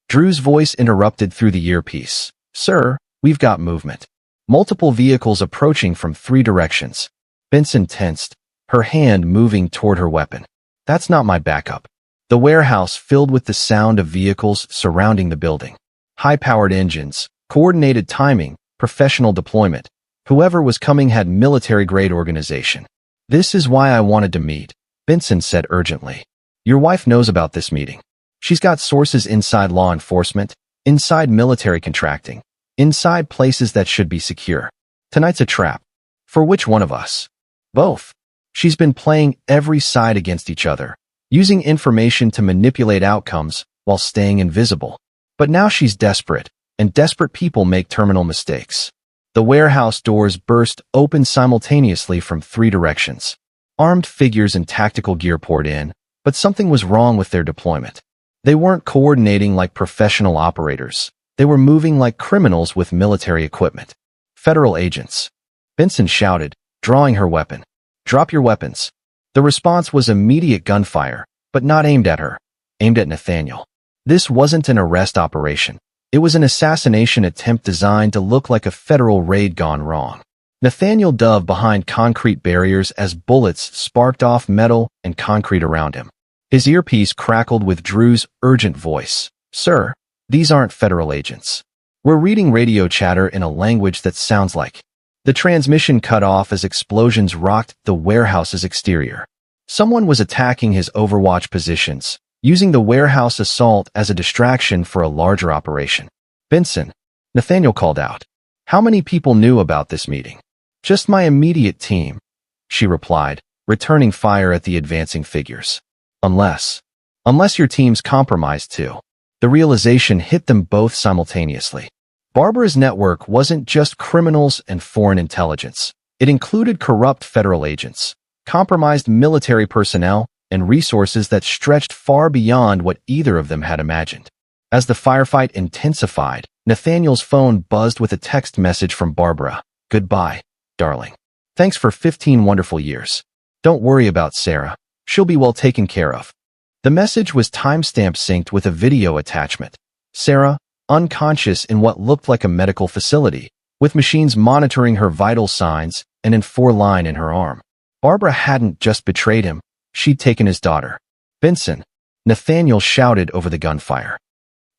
Drew's voice interrupted through the earpiece. Sir, we've got movement. Multiple vehicles approaching from 3 directions. Benson tensed, her hand moving toward her weapon. That's not my backup. The warehouse filled with the sound of vehicles surrounding the building. High-powered engines, coordinated timing, professional deployment. Whoever was coming had military-grade organization. This is why I wanted to meet, Benson said urgently. Your wife knows about this meeting. She's got sources inside law enforcement, inside military contracting, inside places that should be secure. Tonight's a trap. For which one of us? Both. She's been playing every side against each other, using information to manipulate outcomes while staying invisible. But now she's desperate, and desperate people make terminal mistakes. The warehouse doors burst open simultaneously from 3 directions. Armed figures in tactical gear poured in, but something was wrong with their deployment. They weren't coordinating like professional operators. They were moving like criminals with military equipment. Federal agents. Benson shouted, drawing her weapon. Drop your weapons. The response was immediate gunfire, but not aimed at her, aimed at Nathaniel. This wasn't an arrest operation. It was an assassination attempt designed to look like a federal raid gone wrong. Nathaniel dove behind concrete barriers as bullets sparked off metal and concrete around him. His earpiece crackled with Drew's urgent voice. Sir, these aren't federal agents. We're reading radio chatter in a language that sounds like. The transmission cut off as explosions rocked the warehouse's exterior. Someone was attacking his overwatch positions, using the warehouse assault as a distraction for a larger operation. Benson, Nathaniel called out. How many people knew about this meeting? Just my immediate team, she replied, returning fire at the advancing figures. Unless your team's compromised too. The realization hit them both simultaneously. Barbara's network wasn't just criminals and foreign intelligence. It included corrupt federal agents, compromised military personnel, and resources that stretched far beyond what either of them had imagined. As the firefight intensified, Nathaniel's phone buzzed with a text message from Barbara. Goodbye, darling. Thanks for 15 wonderful years. Don't worry about Sarah. She'll be well taken care of. The message was timestamp synced with a video attachment. Sarah, unconscious in what looked like a medical facility, with machines monitoring her vital signs and an 4-line in her arm. Barbara hadn't just betrayed him. She'd taken his daughter. Benson, Nathaniel shouted over the gunfire.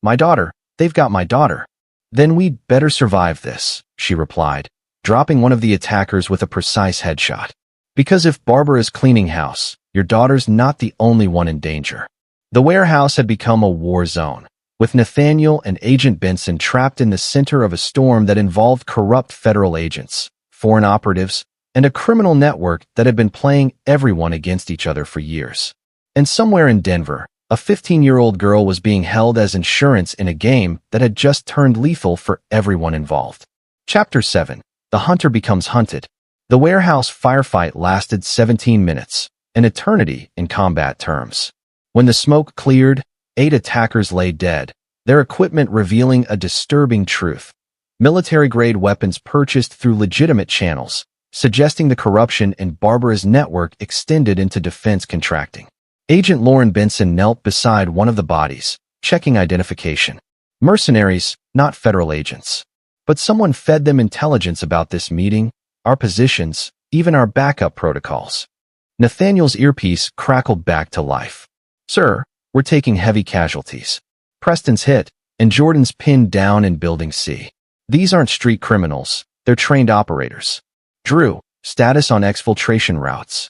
My daughter, they've got my daughter. Then we'd better survive this, she replied, dropping one of the attackers with a precise headshot. Because if Barbara is cleaning house, your daughter's not the only one in danger. The warehouse had become a war zone, with Nathaniel and Agent Benson trapped in the center of a storm that involved corrupt federal agents, foreign operatives, and a criminal network that had been playing everyone against each other for years. And somewhere in Denver, a 15-year-old girl was being held as insurance in a game that had just turned lethal for everyone involved. Chapter 7. The Hunter Becomes Hunted. The warehouse firefight lasted 17 minutes, an eternity in combat terms. When the smoke cleared, 8 attackers lay dead, their equipment revealing a disturbing truth. Military-grade weapons purchased through legitimate channels, suggesting the corruption in Barbara's network extended into defense contracting. Agent Lauren Benson knelt beside one of the bodies, checking identification. Mercenaries, not federal agents. But someone fed them intelligence about this meeting, our positions, even our backup protocols. Nathaniel's earpiece crackled back to life. "Sir, we're taking heavy casualties. Preston's hit, and Jordan's pinned down in Building C. These aren't street criminals, they're trained operators. Drew, status on exfiltration routes.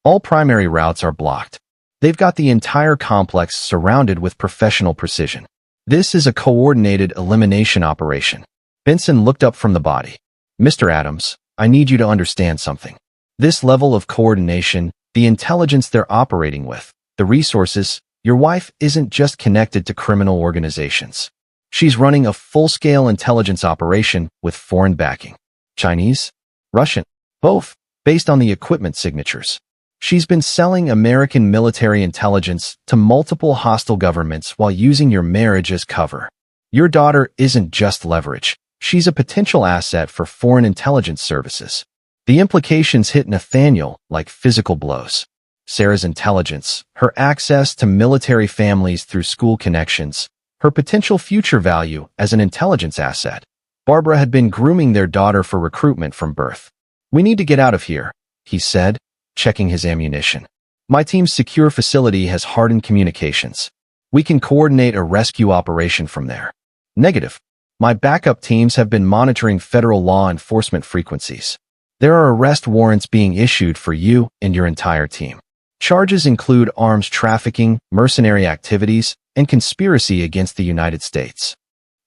All primary routes are blocked. They've got the entire complex surrounded with professional precision. This is a coordinated elimination operation." Benson looked up from the body. "Mr. Adams, I need you to understand something. This level of coordination, the intelligence they're operating with, the resources, your wife isn't just connected to criminal organizations. She's running a full-scale intelligence operation with foreign backing. Chinese? Russian? Both, based on the equipment signatures. She's been selling American military intelligence to multiple hostile governments while using your marriage as cover. Your daughter isn't just leverage. She's a potential asset for foreign intelligence services." The implications hit Nathaniel like physical blows. Sarah's intelligence, her access to military families through school connections, her potential future value as an intelligence asset. Barbara had been grooming their daughter for recruitment from birth. "We need to get out of here," he said, checking his ammunition. "My team's secure facility has hardened communications. We can coordinate a rescue operation from there." "Negative. My backup teams have been monitoring federal law enforcement frequencies. There are arrest warrants being issued for you and your entire team. Charges include arms trafficking, mercenary activities, and conspiracy against the United States."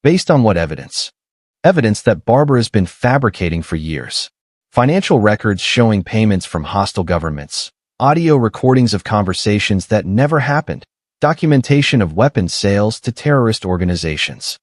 "Based on what evidence?" "Evidence that Barbara's been fabricating for years. Financial records showing payments from hostile governments, audio recordings of conversations that never happened, documentation of weapons sales to terrorist organizations."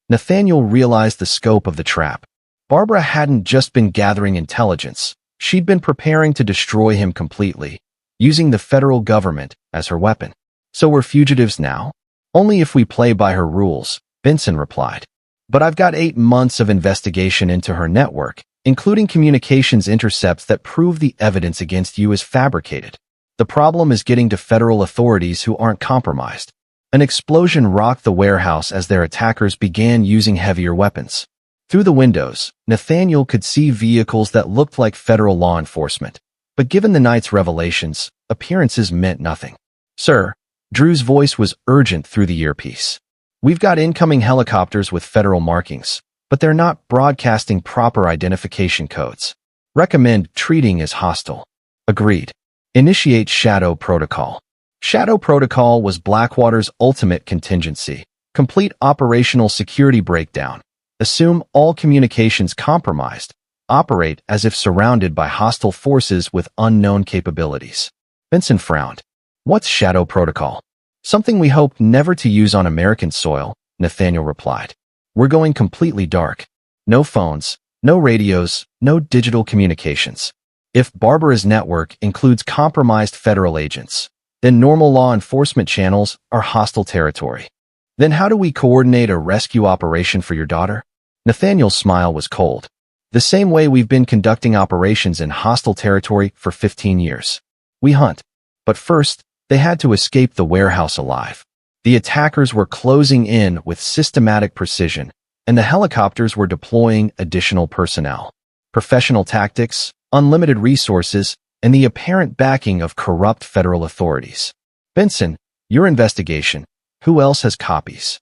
Nathaniel realized the scope of the trap. Barbara hadn't just been gathering intelligence, she'd been preparing to destroy him completely, using the federal government as her weapon. "So we're fugitives now?" "Only if we play by her rules," Benson replied. "But I've got 8 months of investigation into her network, including communications intercepts that prove the evidence against you is fabricated. The problem is getting to federal authorities who aren't compromised." An explosion rocked the warehouse as their attackers began using heavier weapons. Through the windows, Nathaniel could see vehicles that looked like federal law enforcement. But given the night's revelations, appearances meant nothing. "Sir," Drew's voice was urgent through the earpiece. "We've got incoming helicopters with federal markings, but they're not broadcasting proper identification codes. Recommend treating as hostile." "Agreed. Initiate Shadow Protocol." Shadow Protocol was Blackwater's ultimate contingency. Complete operational security breakdown. Assume all communications compromised. Operate as if surrounded by hostile forces with unknown capabilities. Benson frowned. "What's Shadow Protocol?" "Something we hoped never to use on American soil," Nathaniel replied. "We're going completely dark. No phones, no radios, no digital communications. If Barbara's network includes compromised federal agents, then normal law enforcement channels are hostile territory. Then how do we coordinate a rescue operation for your daughter?" Nathaniel's smile was cold. "The same way we've been conducting operations in hostile territory for 15 years. We hunt. But first, they had to escape the warehouse alive. The attackers were closing in with systematic precision, and the helicopters were deploying additional personnel. Professional tactics, unlimited resources, and the apparent backing of corrupt federal authorities. Benson, your investigation. Who else has copies?"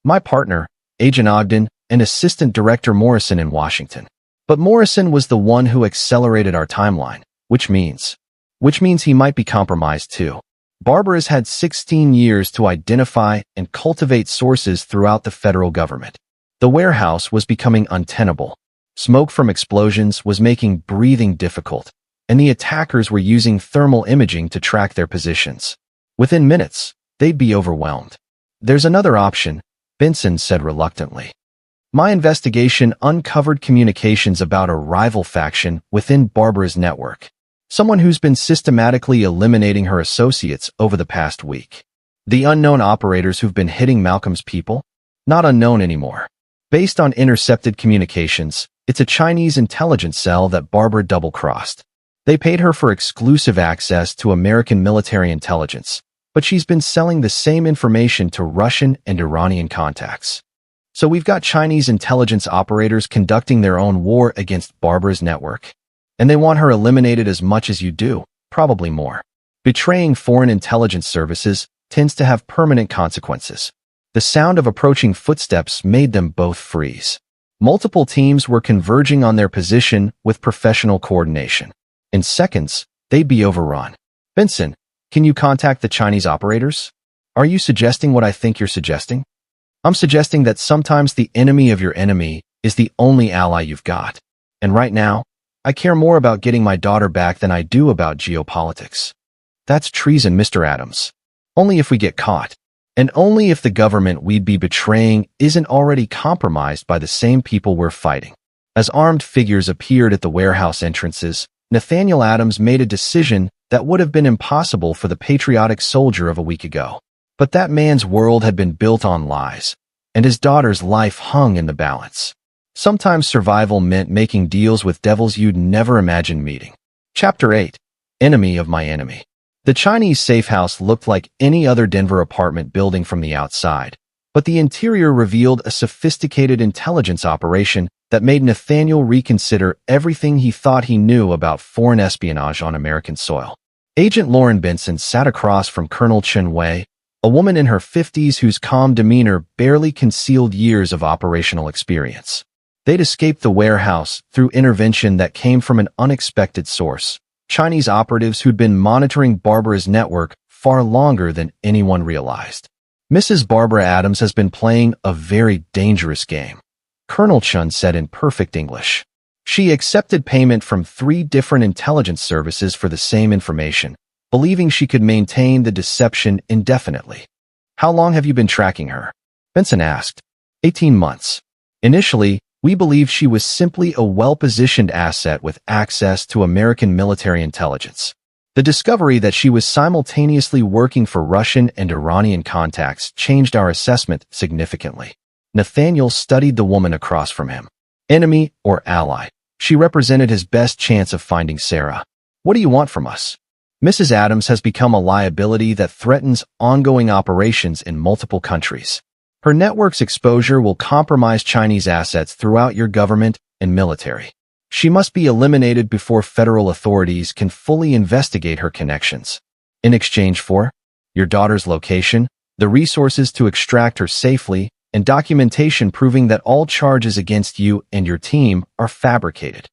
"My partner, Agent Ogden, and Assistant Director Morrison in Washington. But Morrison was the one who accelerated our timeline, which means he might be compromised too." Barbara's had 16 years to identify and cultivate sources throughout the federal government. The warehouse was becoming untenable. Smoke from explosions was making breathing difficult, and the attackers were using thermal imaging to track their positions. Within minutes, they'd be overwhelmed. There's another option, Benson said reluctantly. My investigation uncovered communications about a rival faction within Barbara's network. Someone who's been systematically eliminating her associates over the past week. The unknown operators who've been hitting Malcolm's people? Not unknown anymore. Based on intercepted communications, it's a Chinese intelligence cell that Barbara double-crossed. They paid her for exclusive access to American military intelligence, but she's been selling the same information to Russian and Iranian contacts. So we've got Chinese intelligence operators conducting their own war against Barbara's network. And they want her eliminated as much as you do, probably more. Betraying foreign intelligence services tends to have permanent consequences. The sound of approaching footsteps made them both freeze. Multiple teams were converging on their position with professional coordination. In seconds, they'd be overrun. Benson, can you contact the Chinese operators? Are you suggesting what I think you're suggesting? I'm suggesting that sometimes the enemy of your enemy is the only ally you've got. And right now, I care more about getting my daughter back than I do about geopolitics. That's treason, Mr. Adams. Only if we get caught. And only if the government we'd be betraying isn't already compromised by the same people we're fighting. As armed figures appeared at the warehouse entrances, Nathaniel Adams made a decision that would have been impossible for the patriotic soldier of a week ago. But that man's world had been built on lies, and his daughter's life hung in the balance. Sometimes survival meant making deals with devils you'd never imagine meeting. Chapter 8. Enemy of my enemy. The Chinese safe house looked like any other Denver apartment building from the outside, but the interior revealed a sophisticated intelligence operation that made Nathaniel reconsider everything he thought he knew about foreign espionage on American soil. Agent Lauren Benson sat across from Colonel Chen Wei, a woman in her 50s whose calm demeanor barely concealed years of operational experience. They'd escaped the warehouse through intervention that came from an unexpected source. Chinese operatives who'd been monitoring Barbara's network far longer than anyone realized. Mrs. Barbara Adams has been playing a very dangerous game, Colonel Chun said in perfect English. She accepted payment from 3 different intelligence services for the same information, believing she could maintain the deception indefinitely. How long have you been tracking her? Benson asked. 18 months. Initially, we believed she was simply a well-positioned asset with access to American military intelligence. The discovery that she was simultaneously working for Russian and Iranian contacts changed our assessment significantly. Nathaniel studied the woman across from him. Enemy or ally? She represented his best chance of finding Sarah. What do you want from us? Mrs. Adams has become a liability that threatens ongoing operations in multiple countries. Her network's exposure will compromise Chinese assets throughout your government and military. She must be eliminated before federal authorities can fully investigate her connections. In exchange for your daughter's location, the resources to extract her safely, and documentation proving that all charges against you and your team are fabricated.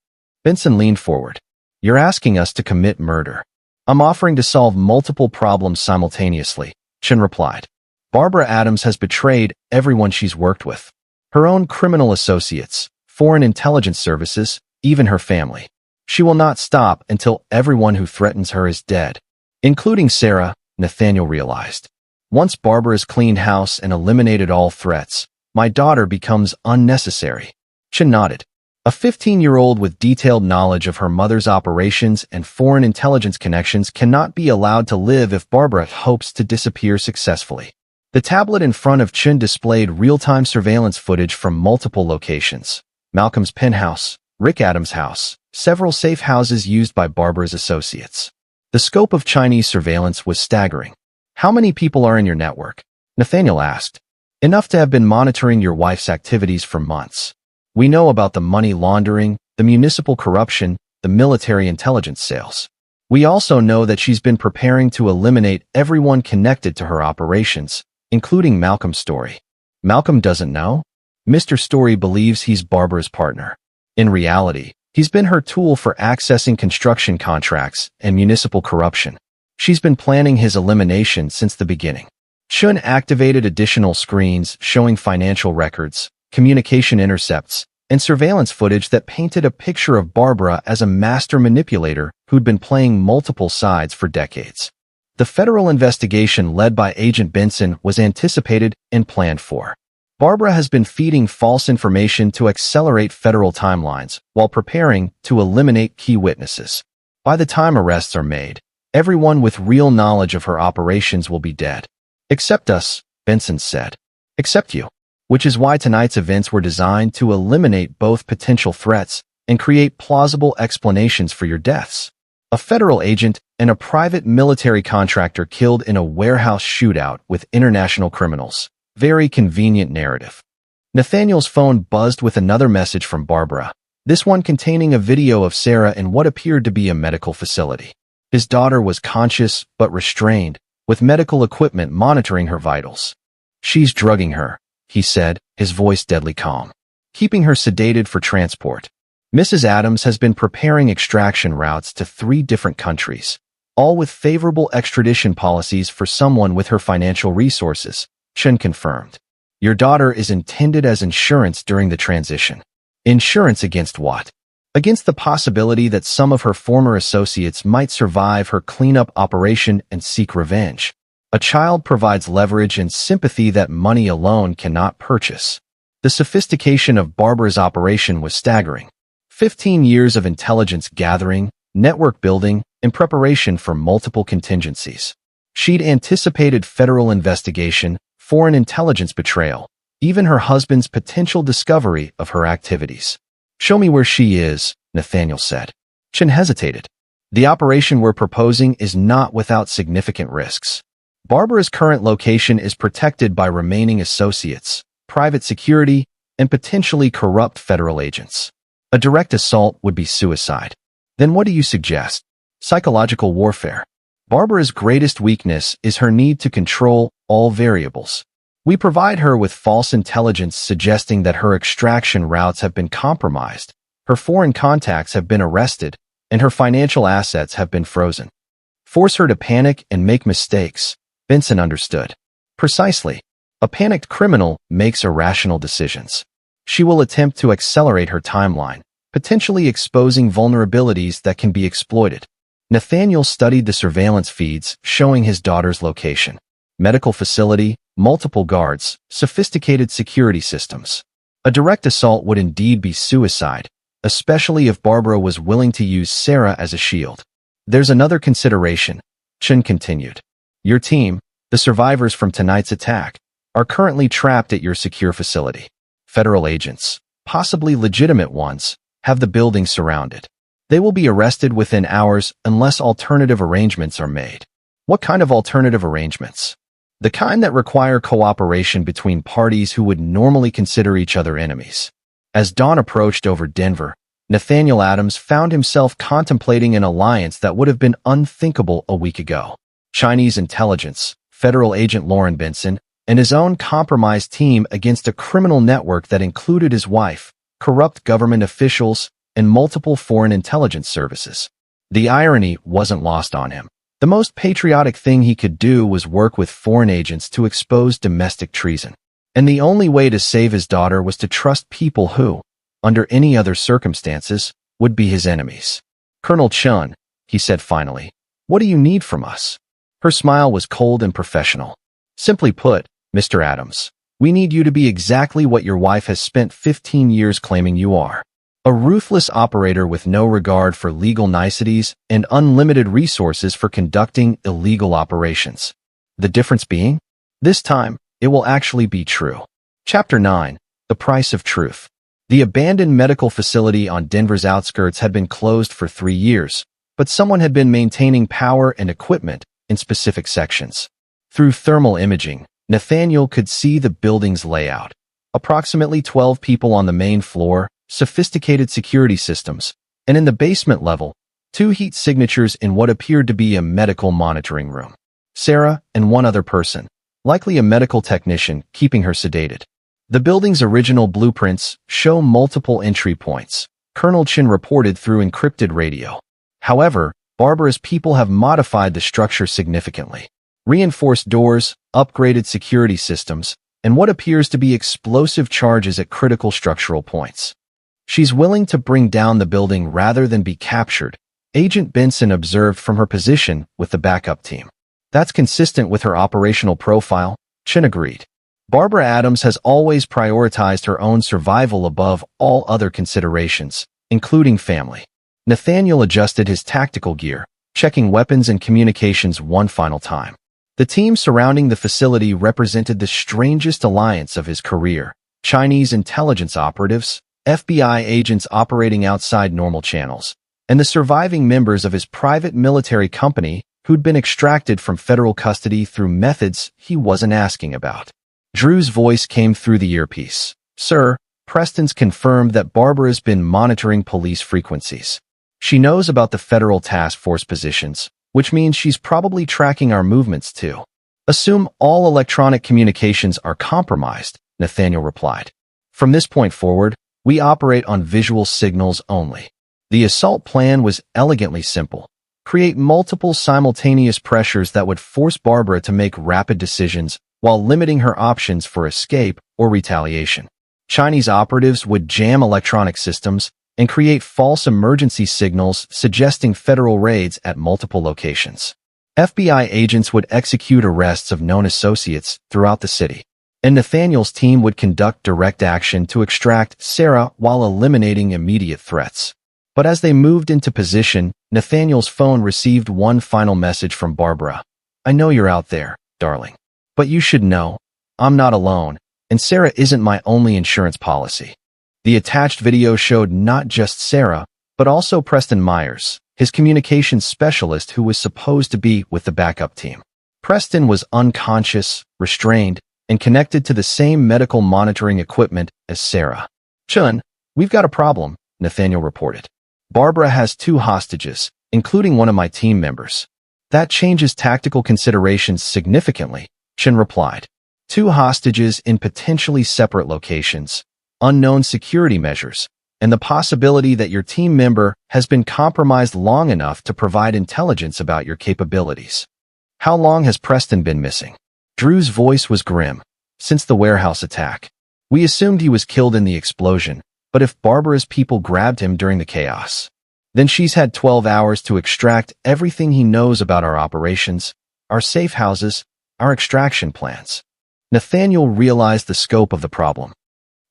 Benson leaned forward. You're asking us to commit murder. I'm offering to solve multiple problems simultaneously, Chen replied. Barbara Adams has betrayed everyone she's worked with. Her own criminal associates, foreign intelligence services, even her family. She will not stop until everyone who threatens her is dead. Including Sarah, Nathaniel realized. Once Barbara's cleaned house and eliminated all threats, my daughter becomes unnecessary. Chen nodded. A 15-year-old with detailed knowledge of her mother's operations and foreign intelligence connections cannot be allowed to live if Barbara hopes to disappear successfully. The tablet in front of Chen displayed real-time surveillance footage from multiple locations. Malcolm's penthouse, Rick Adams' house, several safe houses used by Barbara's associates. The scope of Chinese surveillance was staggering. How many people are in your network? Nathaniel asked. Enough to have been monitoring your wife's activities for months. We know about the money laundering, the municipal corruption, the military intelligence sales. We also know that she's been preparing to eliminate everyone connected to her operations, including Malcolm Story. Malcolm doesn't know? Mr. Story believes he's Barbara's partner. In reality, he's been her tool for accessing construction contracts and municipal corruption. She's been planning his elimination since the beginning. Chun activated additional screens showing financial records, communication intercepts, and surveillance footage that painted a picture of Barbara as a master manipulator who'd been playing multiple sides for decades. The federal investigation led by Agent Benson was anticipated and planned for. Barbara has been feeding false information to accelerate federal timelines while preparing to eliminate key witnesses. By the time arrests are made, everyone with real knowledge of her operations will be dead. Except us, Benson said. Except you. Which is why tonight's events were designed to eliminate both potential threats and create plausible explanations for your deaths. A federal agent and a private military contractor killed in a warehouse shootout with international criminals. Very convenient narrative. Nathaniel's phone buzzed with another message from Barbara, this one containing a video of Sarah in what appeared to be a medical facility. His daughter was conscious but restrained, with medical equipment monitoring her vitals. She's drugging her, he said, his voice deadly calm. Keeping her sedated for transport. Mrs. Adams has been preparing extraction routes to 3 different countries, all with favorable extradition policies for someone with her financial resources, Chen confirmed. Your daughter is intended as insurance during the transition. Insurance against what? Against the possibility that some of her former associates might survive her cleanup operation and seek revenge. A child provides leverage and sympathy that money alone cannot purchase. The sophistication of Barbara's operation was staggering. 15 years of intelligence gathering, network building, and preparation for multiple contingencies. She'd anticipated federal investigation, foreign intelligence betrayal, even her husband's potential discovery of her activities. Show me where she is, Nathaniel said. Chen hesitated. The operation we're proposing is not without significant risks. Barbara's current location is protected by remaining associates, private security, and potentially corrupt federal agents. A direct assault would be suicide. Then what do you suggest? Psychological warfare. Barbara's greatest weakness is her need to control all variables. We provide her with false intelligence suggesting that her extraction routes have been compromised, her foreign contacts have been arrested, and her financial assets have been frozen. Force her to panic and make mistakes, Benson understood. Precisely. A panicked criminal makes irrational decisions. She will attempt to accelerate her timeline, potentially exposing vulnerabilities that can be exploited. Nathaniel studied the surveillance feeds showing his daughter's location. Medical facility, multiple guards, sophisticated security systems. A direct assault would indeed be suicide, especially if Barbara was willing to use Sarah as a shield. There's another consideration, Chen continued. Your team, the survivors from tonight's attack, are currently trapped at your secure facility. Federal agents, possibly legitimate ones, have the building surrounded. They will be arrested within hours unless alternative arrangements are made. What kind of alternative arrangements? The kind that require cooperation between parties who would normally consider each other enemies. As dawn approached over Denver, Nathaniel Adams found himself contemplating an alliance that would have been unthinkable a week ago. Chinese intelligence, federal agent Lauren Benson, and his own compromised team against a criminal network that included his wife, corrupt government officials, and multiple foreign intelligence services. The irony wasn't lost on him. The most patriotic thing he could do was work with foreign agents to expose domestic treason. And the only way to save his daughter was to trust people who, under any other circumstances, would be his enemies. Colonel Chun, he said finally, what do you need from us? Her smile was cold and professional. Simply put, Mr. Adams, we need you to be exactly what your wife has spent 15 years claiming you are. A ruthless operator with no regard for legal niceties and unlimited resources for conducting illegal operations. The difference being? This time, it will actually be true. Chapter 9. The Price of Truth. The abandoned medical facility on Denver's outskirts had been closed for 3 years, but someone had been maintaining power and equipment in specific sections. Through thermal imaging, Nathaniel could see the building's layout. Approximately 12 people on the main floor, sophisticated security systems, and in the basement level, 2 heat signatures in what appeared to be a medical monitoring room. Sarah and one other person, likely a medical technician, keeping her sedated. The building's original blueprints show multiple entry points, Colonel Chin reported through encrypted radio. However, Barbara's people have modified the structure significantly. Reinforced doors, upgraded security systems, and what appears to be explosive charges at critical structural points. She's willing to bring down the building rather than be captured, Agent Benson observed from her position with the backup team. That's consistent with her operational profile, Chen agreed. Barbara Adams has always prioritized her own survival above all other considerations, including family. Nathaniel adjusted his tactical gear, checking weapons and communications one final time. The team surrounding the facility represented the strangest alliance of his career: Chinese intelligence operatives, FBI agents operating outside normal channels, and the surviving members of his private military company who'd been extracted from federal custody through methods he wasn't asking about. Drew's voice came through the earpiece. "Sir, Preston's confirmed that Barbara's been monitoring police frequencies. She knows about the federal task force positions, which means she's probably tracking our movements too. Assume all electronic communications are compromised," Nathaniel replied. "From this point forward, we operate on visual signals only." The assault plan was elegantly simple. Create multiple simultaneous pressures that would force Barbara to make rapid decisions while limiting her options for escape or retaliation. Chinese operatives would jam electronic systems and create false emergency signals suggesting federal raids at multiple locations. FBI agents would execute arrests of known associates throughout the city, and Nathaniel's team would conduct direct action to extract Sarah while eliminating immediate threats. But as they moved into position, Nathaniel's phone received one final message from Barbara. "I know you're out there, darling. But you should know, I'm not alone, and Sarah isn't my only insurance policy." The attached video showed not just Sarah, but also Preston Myers, his communications specialist who was supposed to be with the backup team. Preston was unconscious, restrained, and connected to the same medical monitoring equipment as Sarah. "Chun, we've got a problem," Nathaniel reported. "Barbara has 2 hostages, including one of my team members." "That changes tactical considerations significantly," Chen replied. 2 hostages in potentially separate locations, unknown security measures, and the possibility that your team member has been compromised long enough to provide intelligence about your capabilities. "How long has Preston been missing?" Drew's voice was grim. "Since the warehouse attack. We assumed he was killed in the explosion, but if Barbara's people grabbed him during the chaos, then she's had 12 hours to extract everything he knows about our operations, our safe houses, our extraction plans." Nathaniel realized the scope of the problem,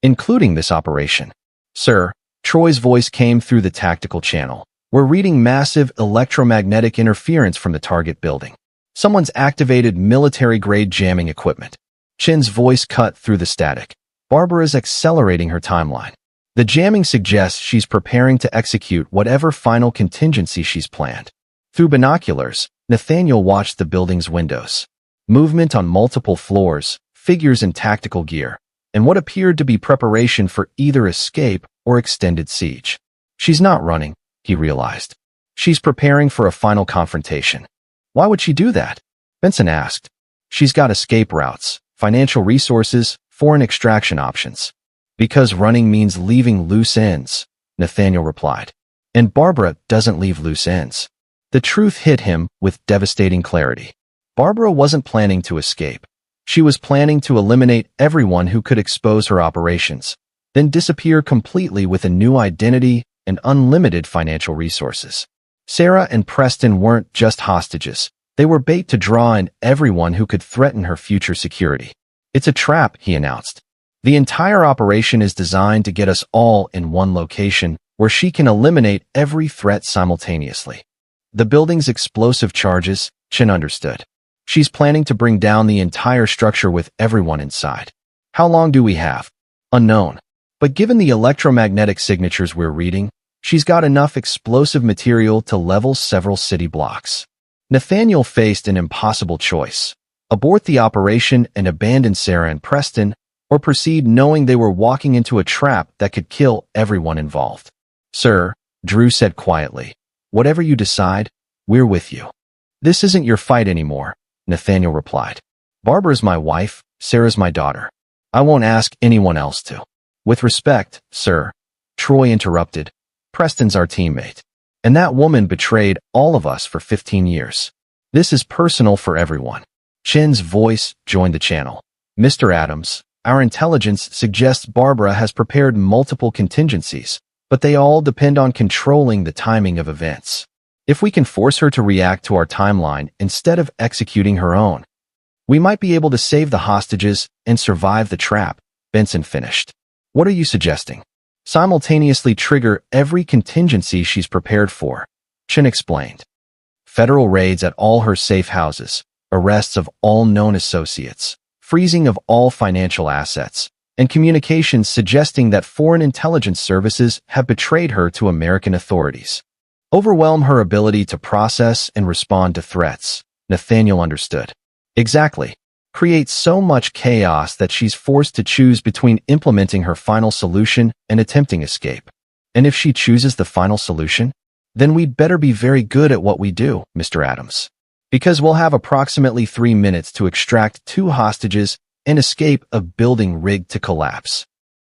including this operation. "Sir," Troy's voice came through the tactical channel. "We're reading massive electromagnetic interference from the target building. Someone's activated military-grade jamming equipment." Chen's voice cut through the static. "Barbara's accelerating her timeline. The jamming suggests she's preparing to execute whatever final contingency she's planned." Through binoculars, Nathaniel watched the building's windows. Movement on multiple floors, figures in tactical gear, and what appeared to be preparation for either escape or extended siege. "She's not running," he realized. "She's preparing for a final confrontation." "Why would she do that?" Benson asked. "She's got escape routes, financial resources, foreign extraction options." "Because running means leaving loose ends," Nathaniel replied. "And Barbara doesn't leave loose ends." The truth hit him with devastating clarity. Barbara wasn't planning to escape. She was planning to eliminate everyone who could expose her operations, then disappear completely with a new identity and unlimited financial resources. Sarah and Preston weren't just hostages. They were bait to draw in everyone who could threaten her future security. "It's a trap," he announced. "The entire operation is designed to get us all in one location where she can eliminate every threat simultaneously." The building's explosive charges, Chen understood. She's planning to bring down the entire structure with everyone inside. "How long do we have?" "Unknown. But given the electromagnetic signatures we're reading, she's got enough explosive material to level several city blocks." Nathaniel faced an impossible choice: abort the operation and abandon Sarah and Preston, or proceed knowing they were walking into a trap that could kill everyone involved. "Sir," Drew said quietly, "whatever you decide, we're with you." "This isn't your fight anymore," Nathaniel replied. "Barbara's my wife, Sarah's my daughter. I won't ask anyone else to." "With respect, sir," Troy interrupted, "Preston's our teammate." And that woman betrayed all of us for 15 years. This is personal for everyone. Chen's voice joined the channel. Mr. Adams, our intelligence suggests Barbara has prepared multiple contingencies, but they all depend on controlling the timing of events. If we can force her to react to our timeline instead of executing her own, we might be able to save the hostages and survive the trap, Benson finished. What are you suggesting? Simultaneously trigger every contingency she's prepared for, Chen explained. Federal raids at all her safe houses, arrests of all known associates, freezing of all financial assets, and communications suggesting that foreign intelligence services have betrayed her to American authorities. Overwhelm her ability to process and respond to threats, Nathaniel understood. Exactly. Create so much chaos that she's forced to choose between implementing her final solution and attempting escape. And if she chooses the final solution, then we'd better be very good at what we do, Mr. Adams. Because we'll have approximately 3 minutes to extract 2 hostages and escape a building rigged to collapse.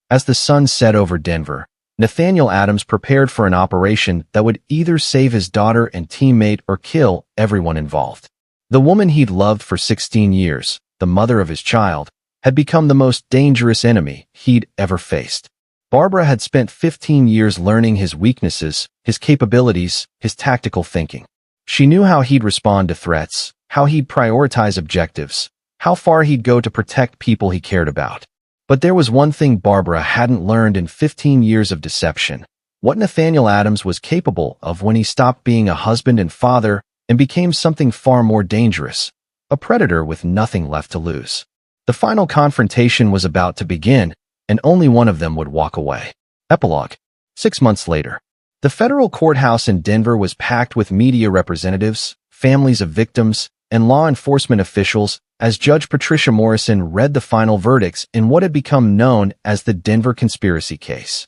As the sun set over Denver, Nathaniel Adams prepared for an operation that would either save his daughter and teammate or kill everyone involved. The woman he'd loved for 16 years, the mother of his child, had become the most dangerous enemy he'd ever faced. Barbara had spent 15 years learning his weaknesses, his capabilities, his tactical thinking. She knew how he'd respond to threats, how he'd prioritize objectives, how far he'd go to protect people he cared about. But there was one thing Barbara hadn't learned in 15 years of deception: what Nathaniel Adams was capable of when he stopped being a husband and father and became something far more dangerous, a predator with nothing left to lose. The final confrontation was about to begin, and only one of them would walk away. Epilogue. 6 months later. The federal courthouse in Denver was packed with media representatives, families of victims, and law enforcement officials as Judge Patricia Morrison read the final verdicts in what had become known as the Denver conspiracy case.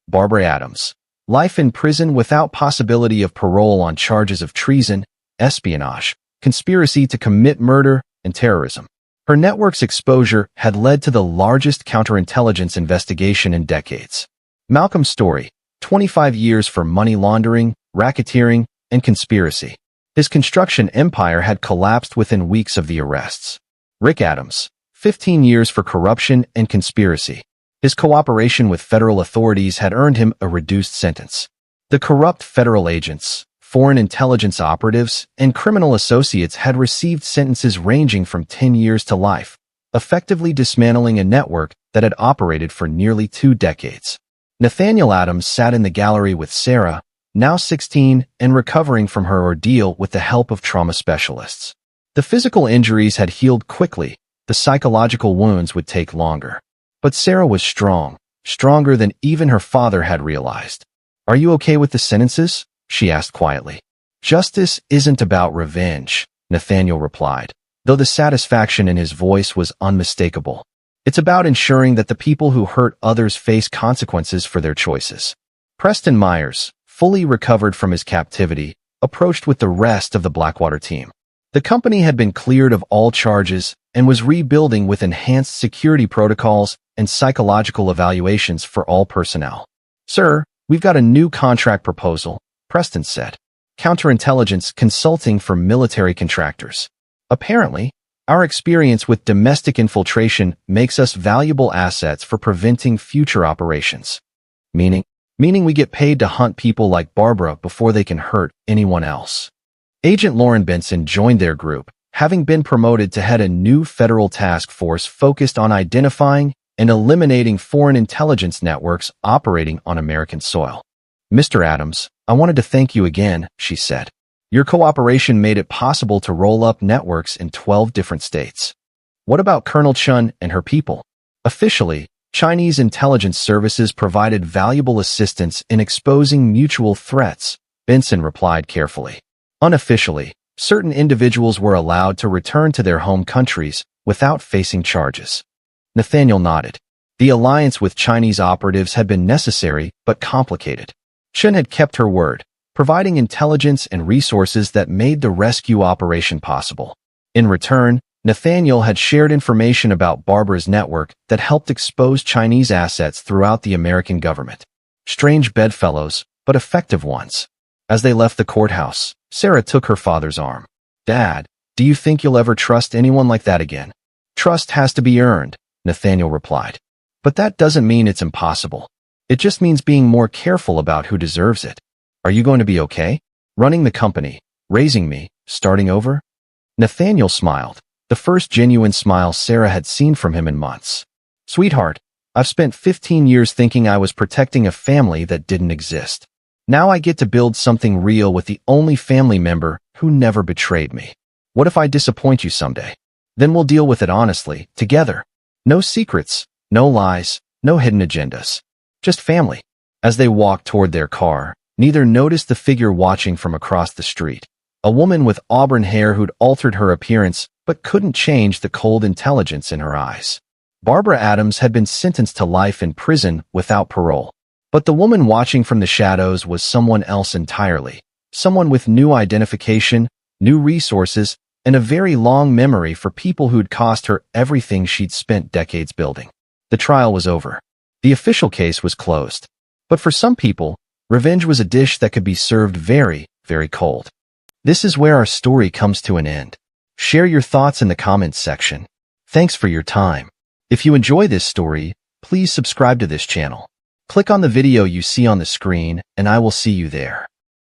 Barbara Adams. Life in prison without possibility of parole on charges of treason, espionage, conspiracy to commit murder, and terrorism. Her network's exposure had led to the largest counterintelligence investigation in decades. Malcolm Story, 25 years for money laundering, racketeering, and conspiracy. His construction empire had collapsed within weeks of the arrests. Rick Adams, 15 years for corruption and conspiracy. His cooperation with federal authorities had earned him a reduced sentence. The corrupt federal agents, foreign intelligence operatives, and criminal associates had received sentences ranging from 10 years to life, effectively dismantling a network that had operated for nearly 2 decades. Nathaniel Adams sat in the gallery with Sarah, now 16 and recovering from her ordeal with the help of trauma specialists. The physical injuries had healed quickly, the psychological wounds would take longer. But Sarah was strong, stronger than even her father had realized. "Are you okay with the sentences?" she asked quietly. "Justice isn't about revenge," Nathaniel replied, though the satisfaction in his voice was unmistakable. "It's about ensuring that the people who hurt others face consequences for their choices." Preston Myers, fully recovered from his captivity, approached with the rest of the Blackwater team. The company had been cleared of all charges and was rebuilding with enhanced security protocols and psychological evaluations for all personnel. "Sir, we've got a new contract proposal," Preston said. "Counterintelligence consulting for military contractors. Apparently, our experience with domestic infiltration makes us valuable assets for preventing future operations." Meaning we get paid to hunt people like Barbara before they can hurt anyone else. Agent Lauren Benson joined their group, having been promoted to head a new federal task force focused on identifying and eliminating foreign intelligence networks operating on American soil. "Mr. Adams, I wanted to thank you again," she said. "Your cooperation made it possible to roll up networks in 12 different states." "What about Colonel Chun and her people?" "Officially, Chinese intelligence services provided valuable assistance in exposing mutual threats," Benson replied carefully. "Unofficially, certain individuals were allowed to return to their home countries without facing charges." Nathaniel nodded. The alliance with Chinese operatives had been necessary but complicated. Chen had kept her word, providing intelligence and resources that made the rescue operation possible. In return, Nathaniel had shared information about Barbara's network that helped expose Chinese assets throughout the American government. Strange bedfellows, but effective ones. As they left the courthouse, Sarah took her father's arm. "Dad, do you think you'll ever trust anyone like that again?" "Trust has to be earned," Nathaniel replied. "But that doesn't mean it's impossible. It just means being more careful about who deserves it. Are you going to be okay? Running the company, raising me, starting over?" Nathaniel smiled, the first genuine smile Sarah had seen from him in months. "Sweetheart, I've spent 15 years thinking I was protecting a family that didn't exist. Now I get to build something real with the only family member who never betrayed me. What if I disappoint you someday? Then we'll deal with it honestly, together. No secrets, no lies, no hidden agendas. Just family." As they walked toward their car, neither noticed the figure watching from across the street. A woman with auburn hair who'd altered her appearance but couldn't change the cold intelligence in her eyes. Barbara Adams had been sentenced to life in prison without parole. But the woman watching from the shadows was someone else entirely. Someone with new identification, new resources, and a very long memory for people who'd cost her everything she'd spent decades building. The trial was over. The official case was closed. But for some people, revenge was a dish that could be served very, very cold. This is where our story comes to an end. Share your thoughts in the comments section. Thanks for your time. If you enjoy this story, please subscribe to this channel. Click on the video you see on the screen, and I will see you there.